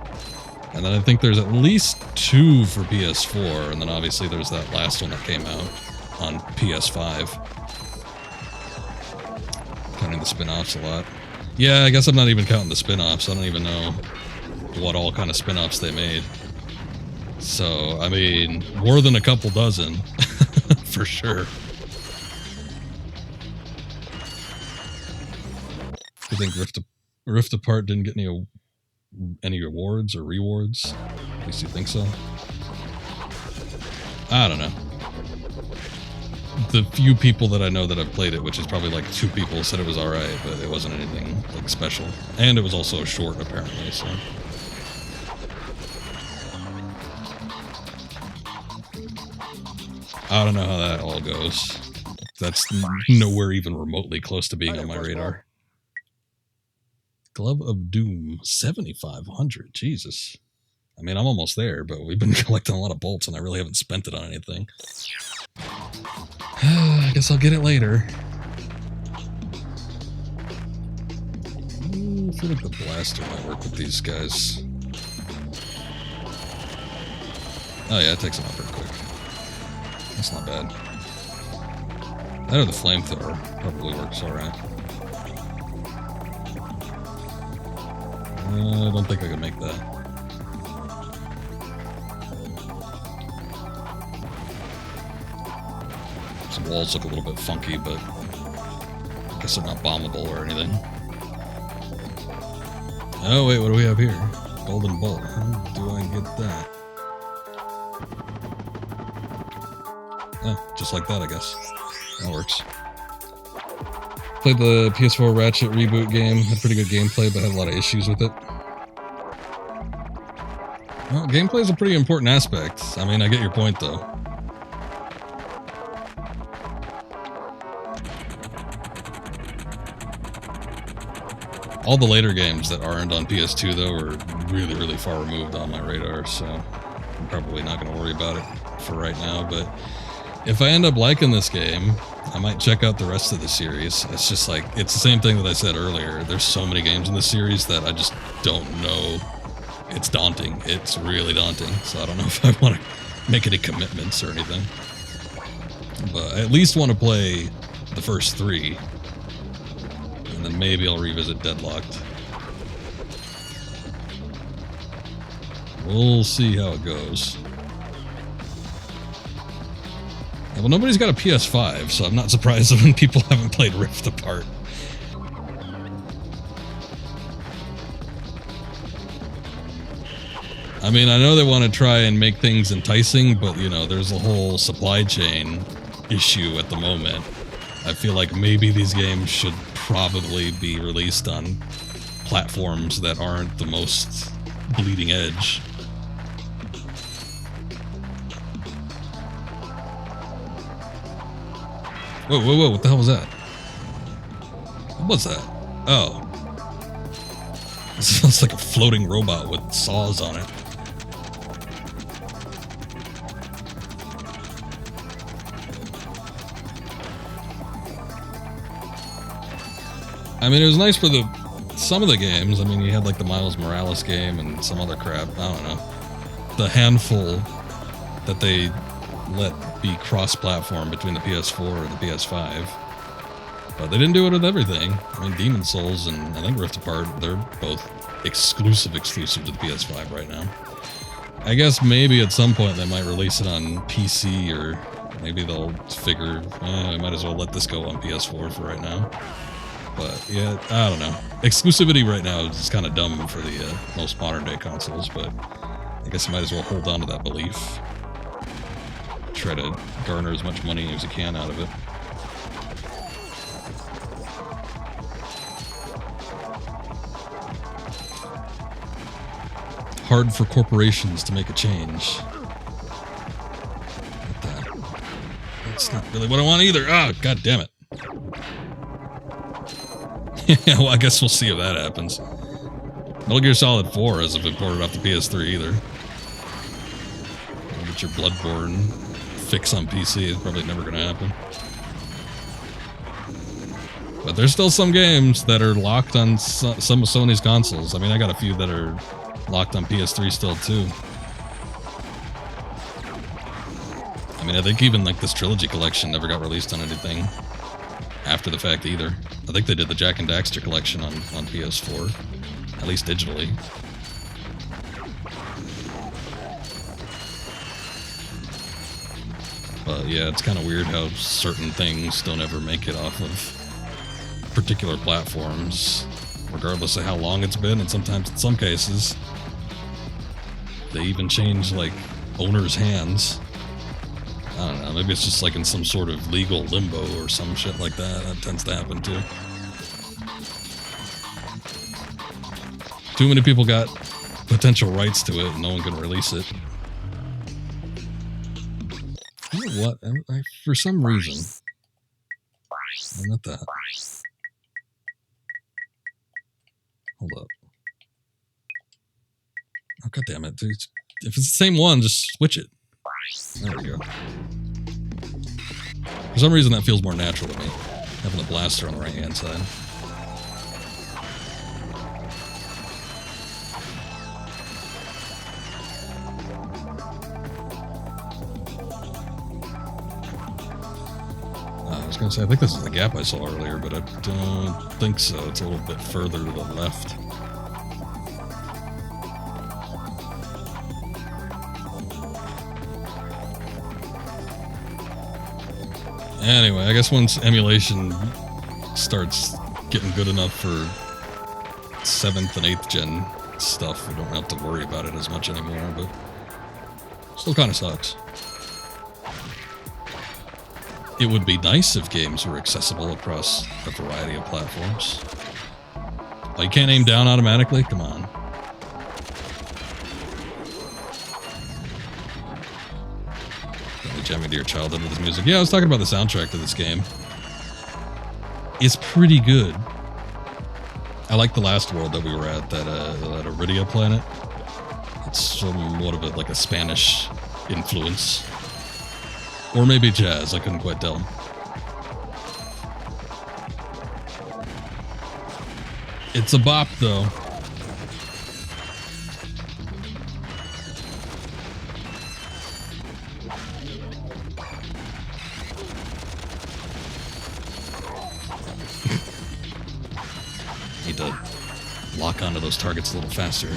[SPEAKER 1] And then I think there's at least 2 for PS4, and then obviously there's that last one that came out on PS5. Counting the spin-offs a lot. Yeah, I guess I'm not even counting the spin-offs. I don't even know what all kind of spin-offs they made. So, I mean, more than a couple dozen, for sure. I think Rift Apart didn't get any awards or rewards. At least you think so. I don't know. The few people that I know that have played it, which is probably like 2 people, said it was alright, but it wasn't anything like special. And it was also short, apparently, so... I don't know how that all goes. That's nowhere even remotely close to being on my radar. Glove of Doom, 7,500. Jesus. I mean, I'm almost there, but we've been collecting a lot of bolts, and I really haven't spent it on anything. I guess I'll get it later. I feel like the blaster might work with these guys. Oh yeah, it takes them out pretty quick. That's not bad. That or the flamethrower probably works alright. I don't think I can make that. Some walls look a little bit funky, but I guess they're not bombable or anything. Oh wait, what do we have here? Golden Bolt. How do I get that? Oh, just like that, I guess. That works. Played the PS4 Ratchet reboot game. Had pretty good gameplay, but had a lot of issues with it. Well, gameplay is a pretty important aspect. I mean, I get your point, though. All the later games that aren't on PS2, though, are really, really far removed on my radar, so I'm probably not going to worry about it for right now, but if I end up liking this game, I might check out the rest of the series. It's just like, it's the same thing that I said earlier. There's so many games in the series that I just don't know. It's daunting. It's really daunting, so I don't know if I want to make any commitments or anything. But I at least want to play the first 3. And then maybe I'll revisit Deadlocked. We'll see how it goes. Yeah, well, nobody's got a PS5, so I'm not surprised when people haven't played Rift Apart. I mean, I know they want to try and make things enticing, but, you know, there's a whole supply chain issue at the moment. I feel like maybe these games should probably be released on platforms that aren't the most bleeding edge. Whoa, whoa, whoa, what the hell was that? What was that? Oh. It sounds like a floating robot with saws on it. I mean, it was nice for some of the games. I mean, you had like the Miles Morales game and some other crap. I don't know. The handful that they let be cross-platform between the PS4 and the PS5. But they didn't do it with everything. I mean, Demon's Souls and I think Rift Apart, they're both exclusive to the PS5 right now. I guess maybe at some point they might release it on PC, or maybe they'll figure, I might as well let this go on PS4 for right now. But yeah, I don't know. Exclusivity right now is kind of dumb for the most modern day consoles, but I guess you might as well hold on to that belief. Try to garner as much money as you can out of it. Hard for corporations to make a change. That's not really what I want either. Oh, god damn it. Yeah, well, I guess we'll see if that happens. Metal Gear Solid 4 hasn't been ported off the PS3 either. Get your Bloodborne fix on PC is probably never going to happen. But there's still some games that are locked on some of Sony's consoles. I mean, I got a few that are locked on PS3 still, too. I mean, I think even like this Trilogy Collection never got released on anything after the fact either. I think they did the Jak and Daxter collection on PS4, at least digitally. But yeah, it's kind of weird how certain things don't ever make it off of particular platforms, regardless of how long it's been, and sometimes in some cases they even change like owners' hands. I don't know, maybe it's just like in some sort of legal limbo or some shit like that. That tends to happen too. Too many people got potential rights to it and no one can release it. You know what? I for some reason... Not that. Hold up. Oh, god damn it, dude. If it's the same one, just switch it. There we go. For some reason, that feels more natural to me, having the blaster on the right-hand side. I was going to say, I think this is the gap I saw earlier, but I don't think so. It's a little bit further to the left. Anyway, I guess once emulation starts getting good enough for 7th and 8th gen stuff, we don't have to worry about it as much anymore, but still kind of sucks. It would be nice if games were accessible across a variety of platforms. Oh, you can't aim down automatically? Come on. Jamming to your childhood with this music. Yeah, I was talking about the soundtrack to this game. It's pretty good. I like the last world that we were at, that Iridia planet. It's somewhat of like a Spanish influence. Or maybe jazz, I couldn't quite tell. It's a bop, though. Need to lock onto those targets a little faster.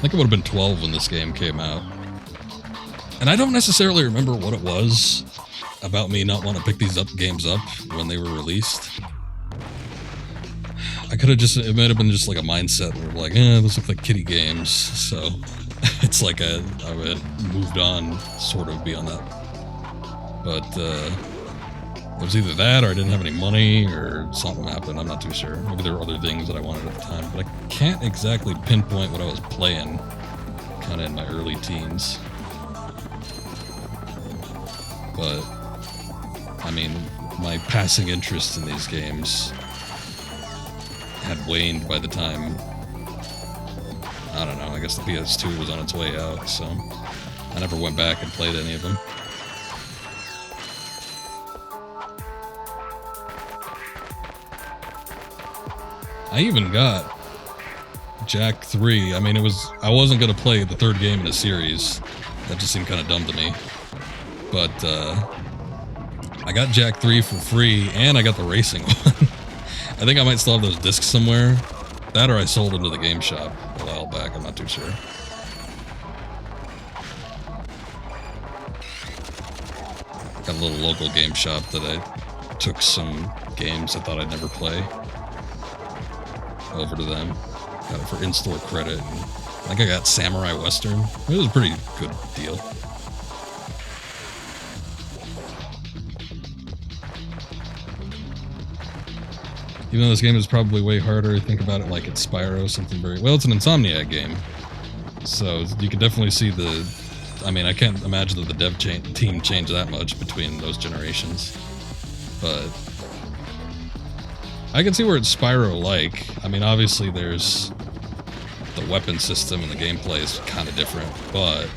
[SPEAKER 1] think I would have been 12 when this game came out. And I don't necessarily remember what it was about me not want to pick these games up when they were released. I could have just, it might have been just like a mindset where like, those look like kiddie games, so it's like I had moved on sort of beyond that. But it was either that or I didn't have any money or something happened, I'm not too sure. Maybe there were other things that I wanted at the time, but I can't exactly pinpoint what I was playing kind of in my early teens. But, I mean, my passing interest in these games had waned by the time, I don't know, I guess the PS2 was on its way out, so I never went back and played any of them. I even got Jak 3. I mean, I wasn't going to play the third game in the series. That just seemed kind of dumb to me. But, I got Jak 3 for free, and I got the racing one. I think I might still have those discs somewhere. That or I sold them to the game shop a while back, I'm not too sure. Got a little local game shop that I took some games I thought I'd never play over to them. Got it for in-store credit. I think I got Samurai Western. It was a pretty good deal. Even though this game is probably way harder, think about it like it's Spyro, something very... Well, it's an Insomniac game. So you can definitely see the... I mean, I can't imagine that the dev team changed that much between those generations. But I can see where it's Spyro-like. I mean, obviously there's... the weapon system and the gameplay is kind of different, but...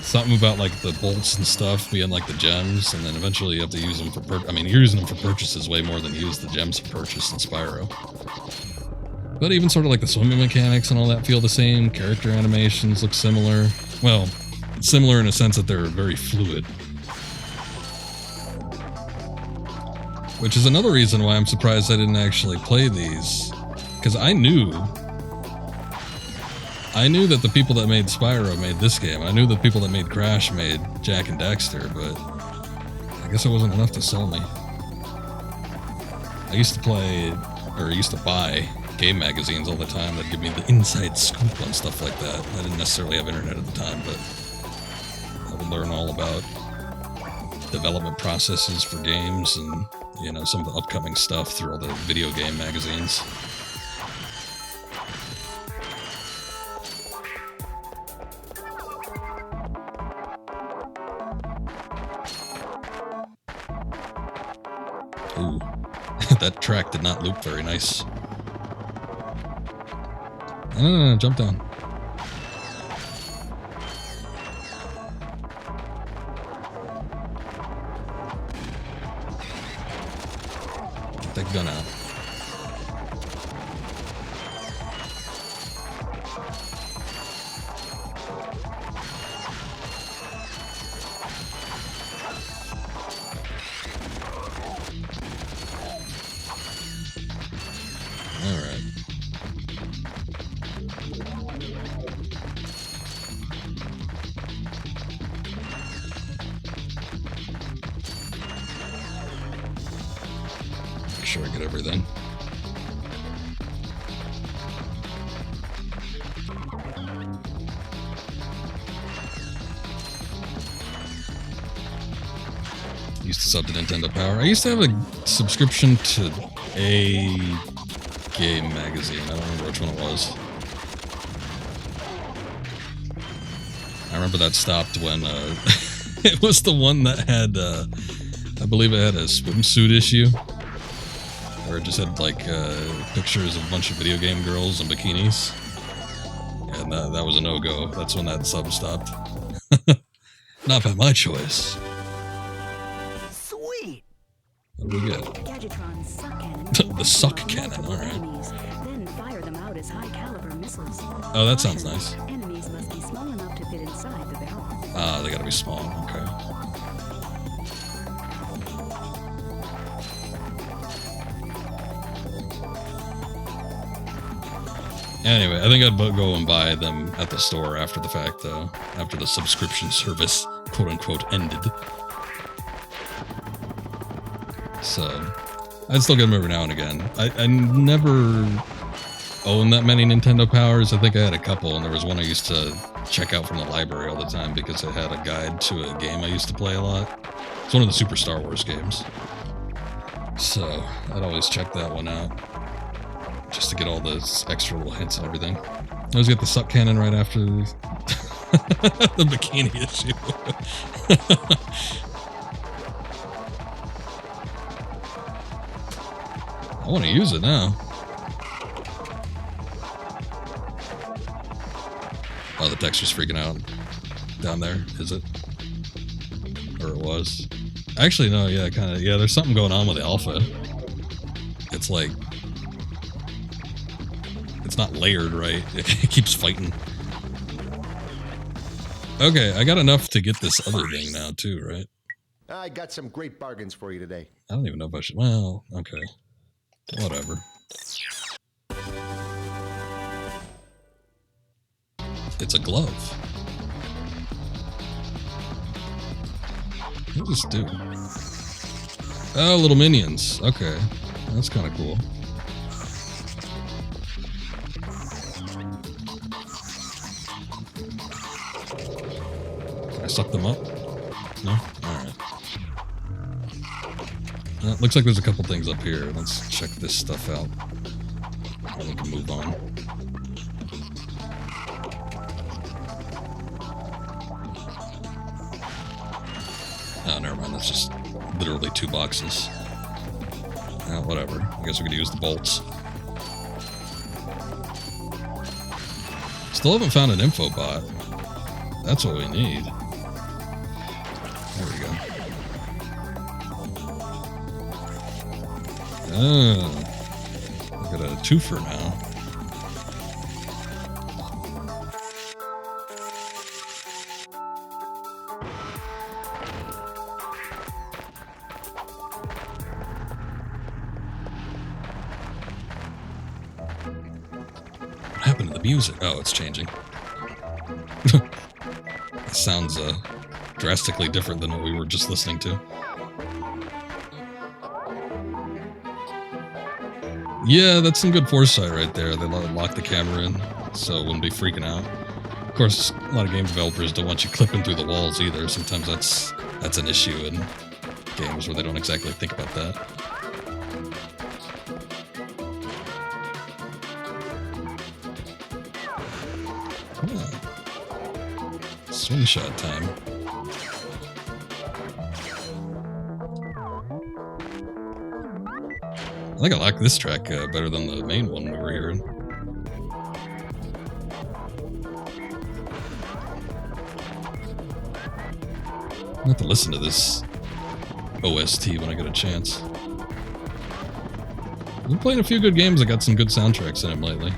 [SPEAKER 1] something about like the bolts and stuff being like the gems, and then eventually you have to use them for I mean, you're using them for purchases way more than you use the gems for purchase in Spyro. But even sort of like the swimming mechanics and all that feel the same. Character animations look similar. Well, similar in a sense that they're very fluid. Which is another reason why I'm surprised I didn't actually play these. Because I knew that the people that made Spyro made this game. I knew that the people that made Crash made Jak and Daxter, but I guess it wasn't enough to sell me. I used to buy game magazines all the time that give me the inside scoop on stuff like that. I didn't necessarily have internet at the time, but I would learn all about development processes for games and, you know, some of the upcoming stuff through all the video game magazines. Ooh, that track did not loop very nice. No, jump down. Get that gun out. Sure I get everything. Used to sub to Nintendo Power. I used to have a subscription to a game magazine. I don't remember which one it was. I remember that stopped when it was the one that had I believe it had a swimsuit issue. Or it just had like pictures of a bunch of video game girls in bikinis, and that was a no-go. That's when that sub stopped. Not by my choice.
[SPEAKER 13] Sweet.
[SPEAKER 1] What do we get?
[SPEAKER 2] Gadgetron's suck cannon.
[SPEAKER 1] The suck cannon. All right.
[SPEAKER 2] Enemies, then fire them out as high-caliber missiles.
[SPEAKER 1] Oh, that sounds nice.
[SPEAKER 2] Enemies must be small enough to fit inside the barrel.
[SPEAKER 1] Ah, they gotta be small. Okay. Anyway, I think I'd go and buy them at the store after the fact, though. After the subscription service, quote-unquote, ended. So, I'd still get them every now and again. I never owned that many Nintendo Powers. I think I had a couple, and there was one I used to check out from the library all the time because it had a guide to a game I used to play a lot. It's one of the Super Star Wars games. So, I'd always check that one out. Just to get all those extra little hints and everything. I always get the suck cannon right after the bikini issue. I want to use it now. Oh, the Daxter's freaking out down there, is it? Or it was? Actually, no, yeah, kind of. Yeah, there's something going on with the alpha. It's like... It's not layered right. It keeps fighting. Okay, I got enough to get this other thing now, too, right?
[SPEAKER 7] I got some great bargains for you today.
[SPEAKER 1] I don't even know if I should... Well, okay. Whatever. It's a glove. What does this do? Oh, little minions. Okay. That's kind of cool. Can I suck them up? No? Alright. Looks like there's a couple things up here. Let's check this stuff out. And we can move on. Oh, never mind. That's just literally 2 boxes. Whatever. I guess we could use the bolts. Still haven't found an info bot. That's what we need. There we go. Oh. I've got a twofer now. What happened to the music? Oh, it's changing. It sounds drastically different than what we were just listening to. Yeah, that's some good foresight right there. They lock the camera in, so it wouldn't be freaking out. Of course, a lot of game developers don't want you clipping through the walls either. Sometimes that's an issue in games where they don't exactly think about that. Swing shot time. I think I like this track better than the main one we were hearing. I have to listen to this OST when I get a chance. I've been playing a few good games that got some good soundtracks in them lately.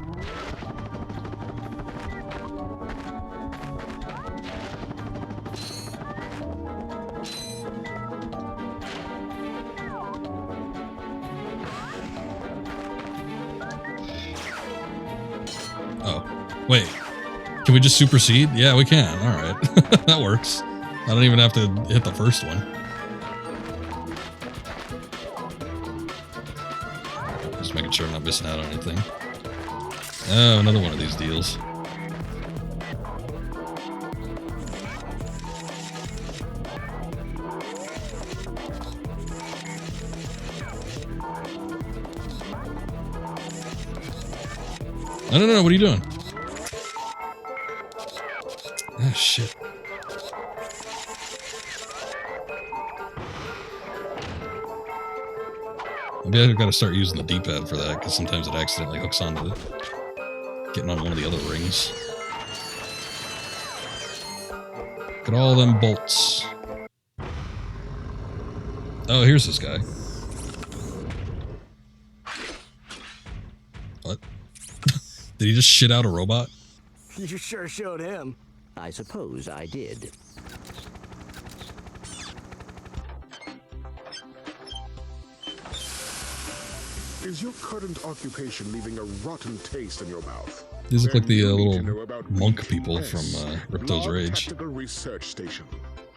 [SPEAKER 1] Wait, can we just supersede? Yeah, we can. Alright. That works. I don't even have to hit the first one. Just making sure I'm not missing out on anything. Oh, another one of these deals. No, what are you doing? Ah, shit. Maybe I've got to start using the D-pad for that, because sometimes it accidentally hooks onto it. Getting on one of the other rings. Look at all them bolts. Oh, here's this guy. What? Did he just shit out a robot?
[SPEAKER 13] You sure showed him.
[SPEAKER 3] I suppose I did.
[SPEAKER 5] Is your current occupation leaving a rotten taste in your mouth?
[SPEAKER 1] These look like the
[SPEAKER 5] Then you need to
[SPEAKER 1] little
[SPEAKER 5] know about
[SPEAKER 1] monk people
[SPEAKER 5] BTS,
[SPEAKER 1] from Ripto's
[SPEAKER 5] Blog
[SPEAKER 1] Rage.
[SPEAKER 5] Tactical Research Station.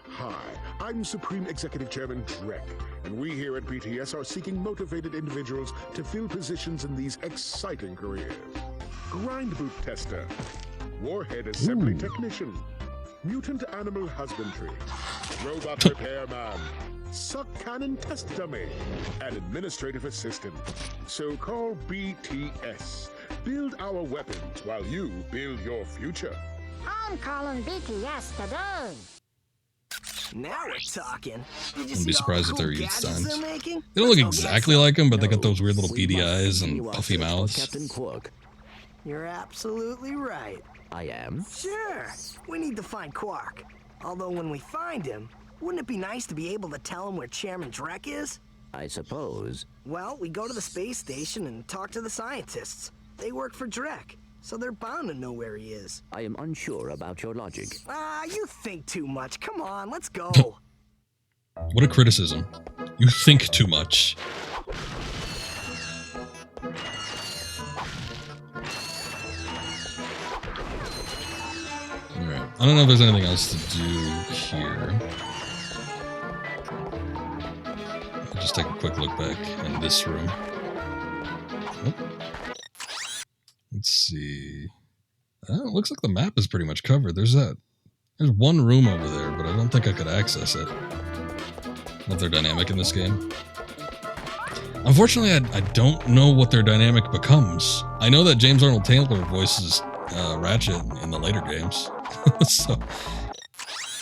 [SPEAKER 5] Hi, I'm Supreme Executive Chairman Drek, and we here at BTS are seeking motivated individuals to fill positions in these exciting careers. Grind boot tester, warhead assembly technician, mutant animal husbandry, robot repairman, suck cannon test dummy, and administrative assistant. So call BTS. Build our weapons while you build your future.
[SPEAKER 14] I'm calling BTS today.
[SPEAKER 13] Now we're talking.
[SPEAKER 1] Wouldn't be surprised if they're youth signs.
[SPEAKER 13] they're making?
[SPEAKER 1] They don't look exactly like them, but they got those weird little beady eyes and puffy mouths.
[SPEAKER 3] Captain Quark.
[SPEAKER 13] You're absolutely right.
[SPEAKER 3] I am?
[SPEAKER 13] Sure. We need to find Quark. Although when we find him, wouldn't it be nice to be able to tell him where Chairman Drek is?
[SPEAKER 3] I suppose.
[SPEAKER 13] Well, we go to the space station and talk to the scientists. They work for Drek, so they're bound to know where he is.
[SPEAKER 3] I am unsure about your logic.
[SPEAKER 13] You think too much. Come on, let's go.
[SPEAKER 1] What a criticism. You think too much. Alright. I don't know if there's anything else to do here. I'll just take a quick look back in this room. Oh. Let's see. It looks like the map is pretty much covered. There's one room over there, but I don't think I could access it. What their dynamic in this game. Unfortunately, I don't know what their dynamic becomes. I know that James Arnold Taylor voices Ratchet in the later games. So,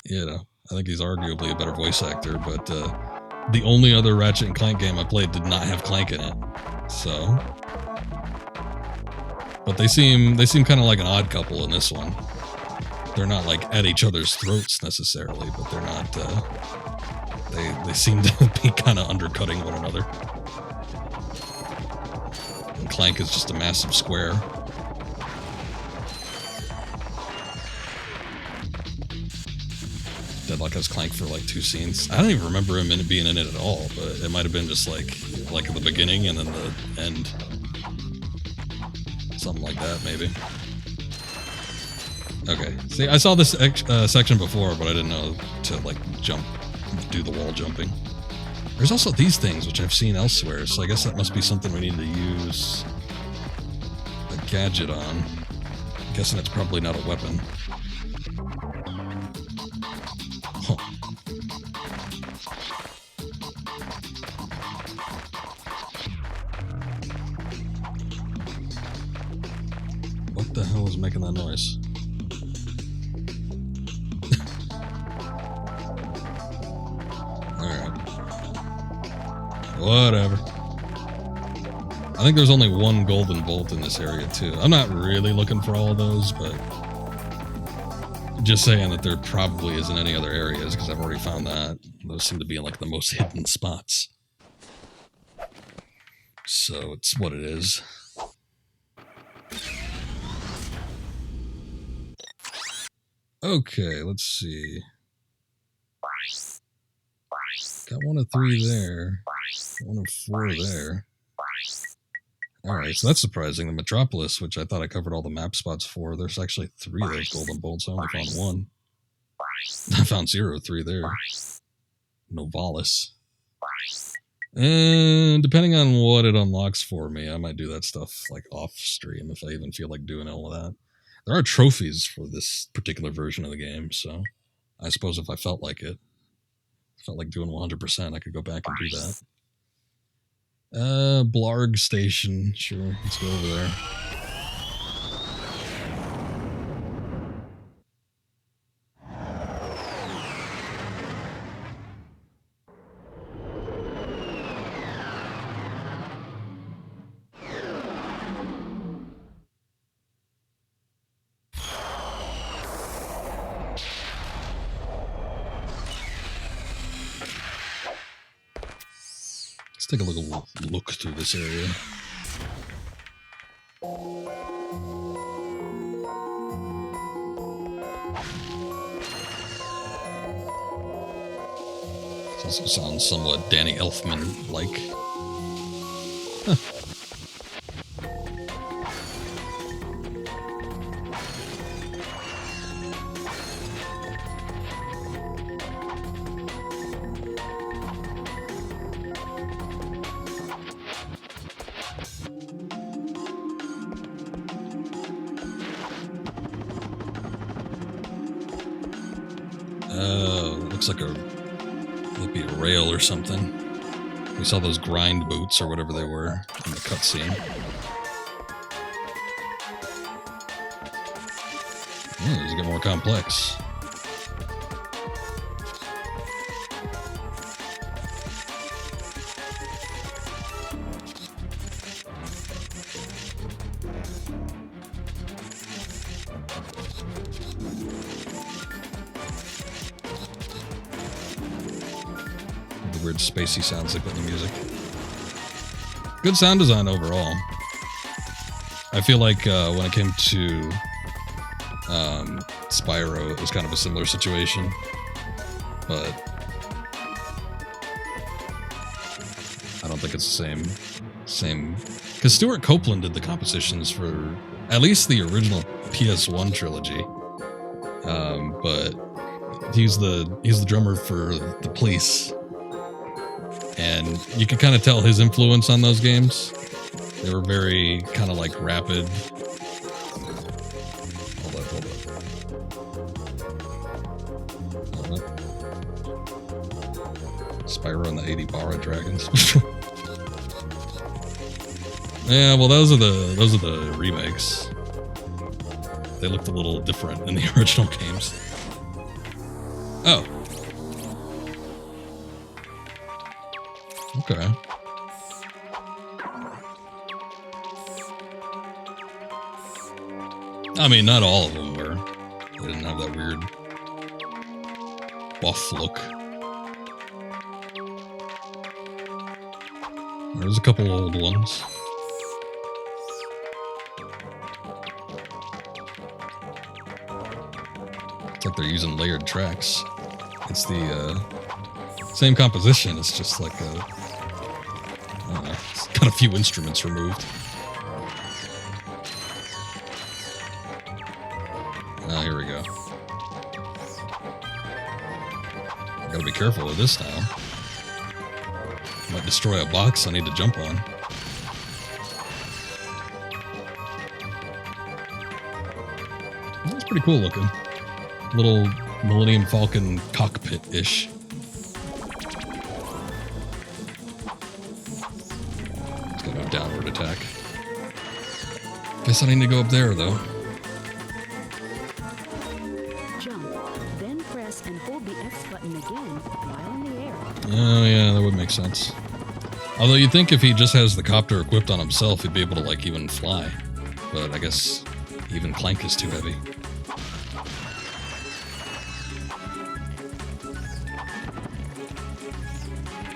[SPEAKER 1] you know, I think he's arguably a better voice actor, but the only other Ratchet and Clank game I played did not have Clank in it. So, but they seem kind of like an odd couple in this one. They're not like at each other's throats necessarily, but they're not. They seem to be kind of undercutting one another. And Clank is just a massive square. Deadlock has Clank for like 2 scenes. I don't even remember him being in it at all, but it might have been just like at the beginning and then the end. Something like that, maybe. Okay. See, I saw this section before, but I didn't know to like do the wall jumping. There's also these things, which I've seen elsewhere, so I guess that must be something we need to use a gadget on. I'm guessing it's probably not a weapon. Huh. What the hell is making that noise? Alright. Whatever. I think there's only one golden bolt in this area, too. I'm not really looking for all of those, but just saying that there probably isn't any other areas, because I've already found that. Those seem to be in, like, the most hidden spots. So, it's what it is. Okay, let's see. Got 1 of 3 there. 1 of 4 there. Alright, so that's surprising. The Metropolis, which I thought I covered all the map spots for, there's actually 3 of those golden bolts. I only found 1. I found 0, 3 there. Novalis. And depending on what it unlocks for me, I might do that stuff like off stream if I even feel like doing all of that. There are trophies for this particular version of the game, so I suppose if I felt like it, felt like doing 100%, I could go back and do that. Blarg Station. Sure, let's go over there. Let's take a look through this area. This also sounds somewhat Danny Elfman-like. Huh. Looks like might be a rail or something. We saw those grind boots or whatever they were in the cutscene. Yeah, these get more complex. The weird spacey sounds they put in the music. Good sound design overall. I feel like when it came to Spyro, it was kind of a similar situation, but I don't think it's the same. Because Stuart Copeland did the compositions for at least the original PS1 trilogy, but he's the drummer for The Police, and you could kind of tell his influence on those games. They were very kind of like rapid. Spyro and the 80 Barra Dragons. Yeah, well, those are the remakes. They looked a little different in the original games. Oh. Okay. I mean, not all of them were. They didn't have that weird buff look. There's a couple old ones. It's like they're using layered tracks. It's the same composition, it's just like I don't know, it's got a few instruments removed. Ah, here we go. Gotta be careful with this now. Might destroy a box I need to jump on. That's pretty cool looking. Little Millennium Falcon cockpit-ish. It's got no downward attack. Guess I need to go up there, though.
[SPEAKER 2] Jump, then press and hold the X button again while in the air.
[SPEAKER 1] Oh, yeah, that would make sense. Although you'd think if he just has the copter equipped on himself, he'd be able to, like, even fly. But I guess even Clank is too heavy.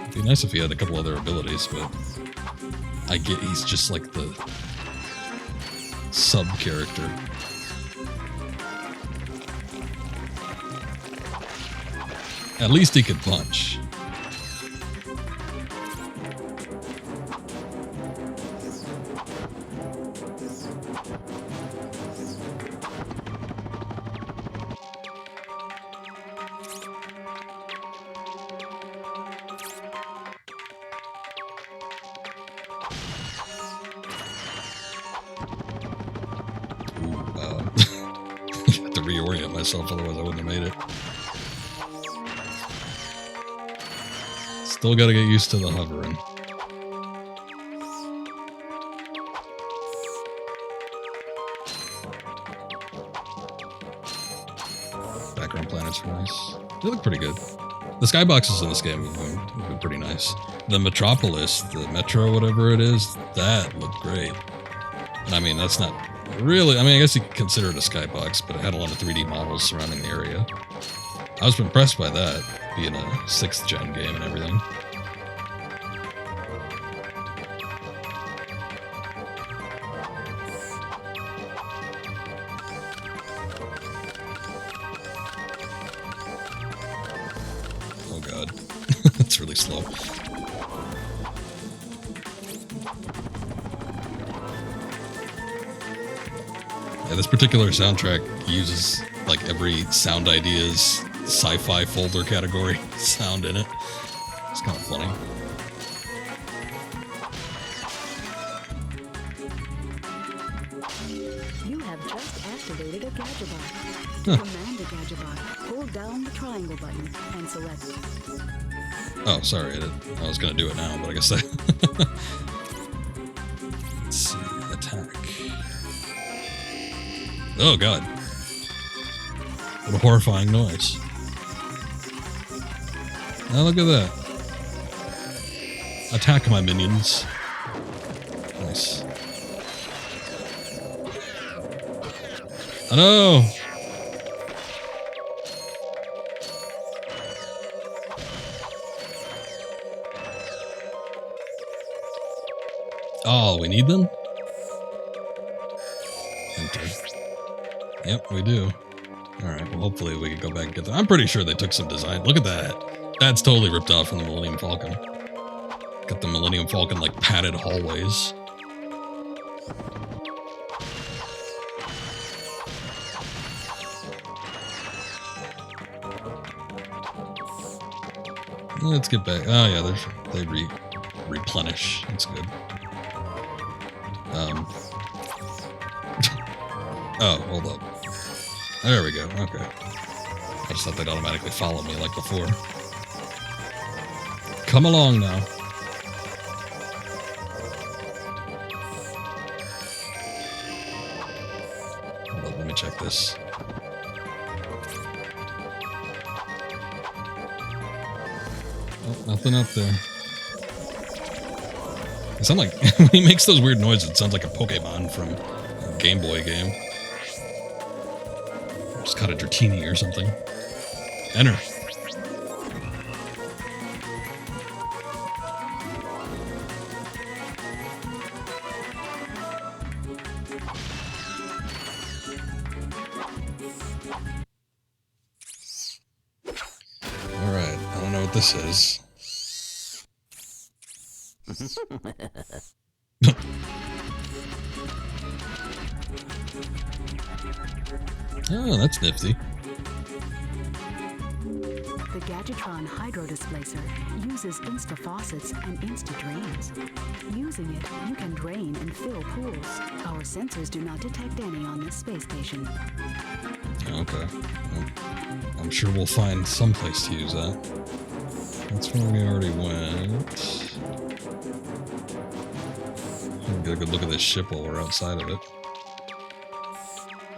[SPEAKER 1] It'd be nice if he had a couple other abilities, but I get he's just like the sub-character. At least he could punch. Reorient myself, otherwise I wouldn't have made it. Still gotta get used to the hovering. Background planets are nice. They look pretty good. The skyboxes in this game have been pretty nice. The Metropolis, the Metro, whatever it is, that looked great. I mean, that's not really, I mean, I guess you could consider it a skybox, but it had a lot of 3D models surrounding the area. I was impressed by that, being a 6th gen game and everything. Oh god, it's really slow. Yeah, this particular soundtrack uses like every Sound Ideas sci-fi folder category sound in it. It's kind of funny.
[SPEAKER 2] You have just activated a Gadgetbot. To command a Gadgetbot, hold down the triangle button and select.
[SPEAKER 1] Oh, sorry. I was going to do it now, but I guess that... Let's see. Attack. Oh, God. What a horrifying noise. Now look at that. Attack my minions. Nice. Oh no! Oh, we need them? Enter. Yep, we do. Alright, well hopefully we can go back and get them. I'm pretty sure they took some design. Look at that. That's totally ripped off from the Millennium Falcon. Got the Millennium Falcon like padded hallways. Let's get back. Oh yeah, they replenish. That's good. Oh, hold up. There we go. Okay. I just thought they'd automatically follow me like before. Come along now. Hold up, let me check this. Oh, nothing up there. It sounds like when he makes those weird noises, it sounds like a Pokemon from a Game Boy game. Just caught a Dratini or something. Enter. Alright, I don't know what this is. Oh, that's nifty.
[SPEAKER 2] The Gadgetron Hydro Displacer uses Insta Faucets and Insta Drains. Using it, you can drain and fill pools. Our sensors do not detect any on this space station.
[SPEAKER 1] Okay. Well, I'm sure we'll find some place to use that. That's where we already went. Get a good look at this ship while we're outside of it.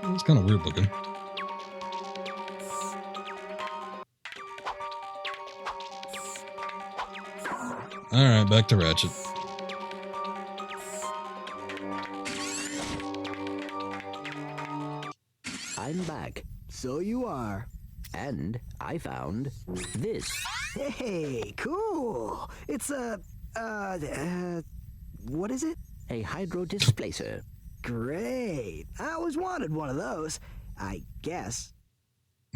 [SPEAKER 1] It's kind of weird looking. Alright, back to Ratchet.
[SPEAKER 3] I'm back.
[SPEAKER 13] So you are.
[SPEAKER 3] And I found this.
[SPEAKER 13] Hey, cool. It's a, what is it?
[SPEAKER 3] A hydro displacer.
[SPEAKER 13] Great. I always wanted one of those, I guess.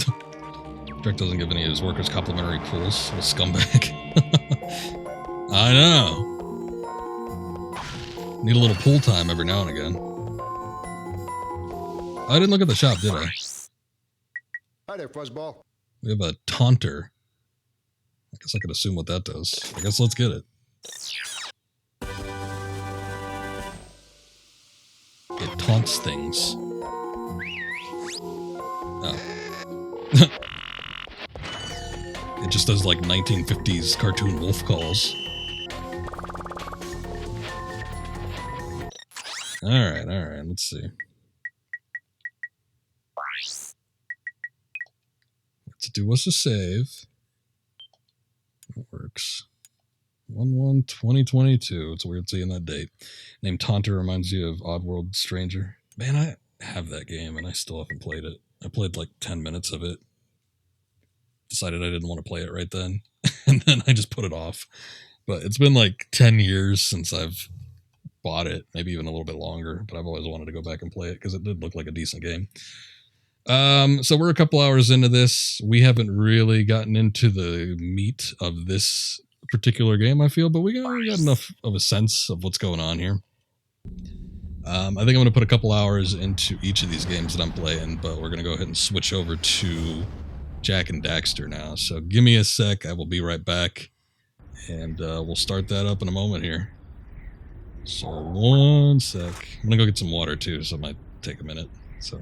[SPEAKER 1] Drek doesn't give any of his workers complimentary pools. What a scumbag. I know. Need a little pool time every now and again. I didn't look at the shop, did I?
[SPEAKER 7] Hi there, Fuzzball.
[SPEAKER 1] We have a taunter. I guess I could assume what that does. I guess let's get it. It taunts things. Oh. It just does like 1950s cartoon wolf calls. Alright, let's see. Let's do us a save. That works. 1/1/2022. It's weird seeing that date. Name Taunter reminds you of Oddworld Stranger. Man, I have that game and I still haven't played it. I played like 10 minutes of it. Decided I didn't want to play it right then. And then I just put it off. But it's been like 10 years since I've bought it. Maybe even a little bit longer. But I've always wanted to go back and play it because it did look like a decent game. So we're a couple hours into this. We haven't really gotten into the meat of this particular game, I feel, but we got enough of a sense of what's going on here. I think I'm going to put a couple hours into each of these games that I'm playing, but we're going to go ahead and switch over to Jak and Daxter now. So give me a sec. I will be right back, and we'll start that up in a moment here. So one sec. I'm going to go get some water too, so it might take a minute. So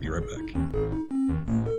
[SPEAKER 1] Be right back.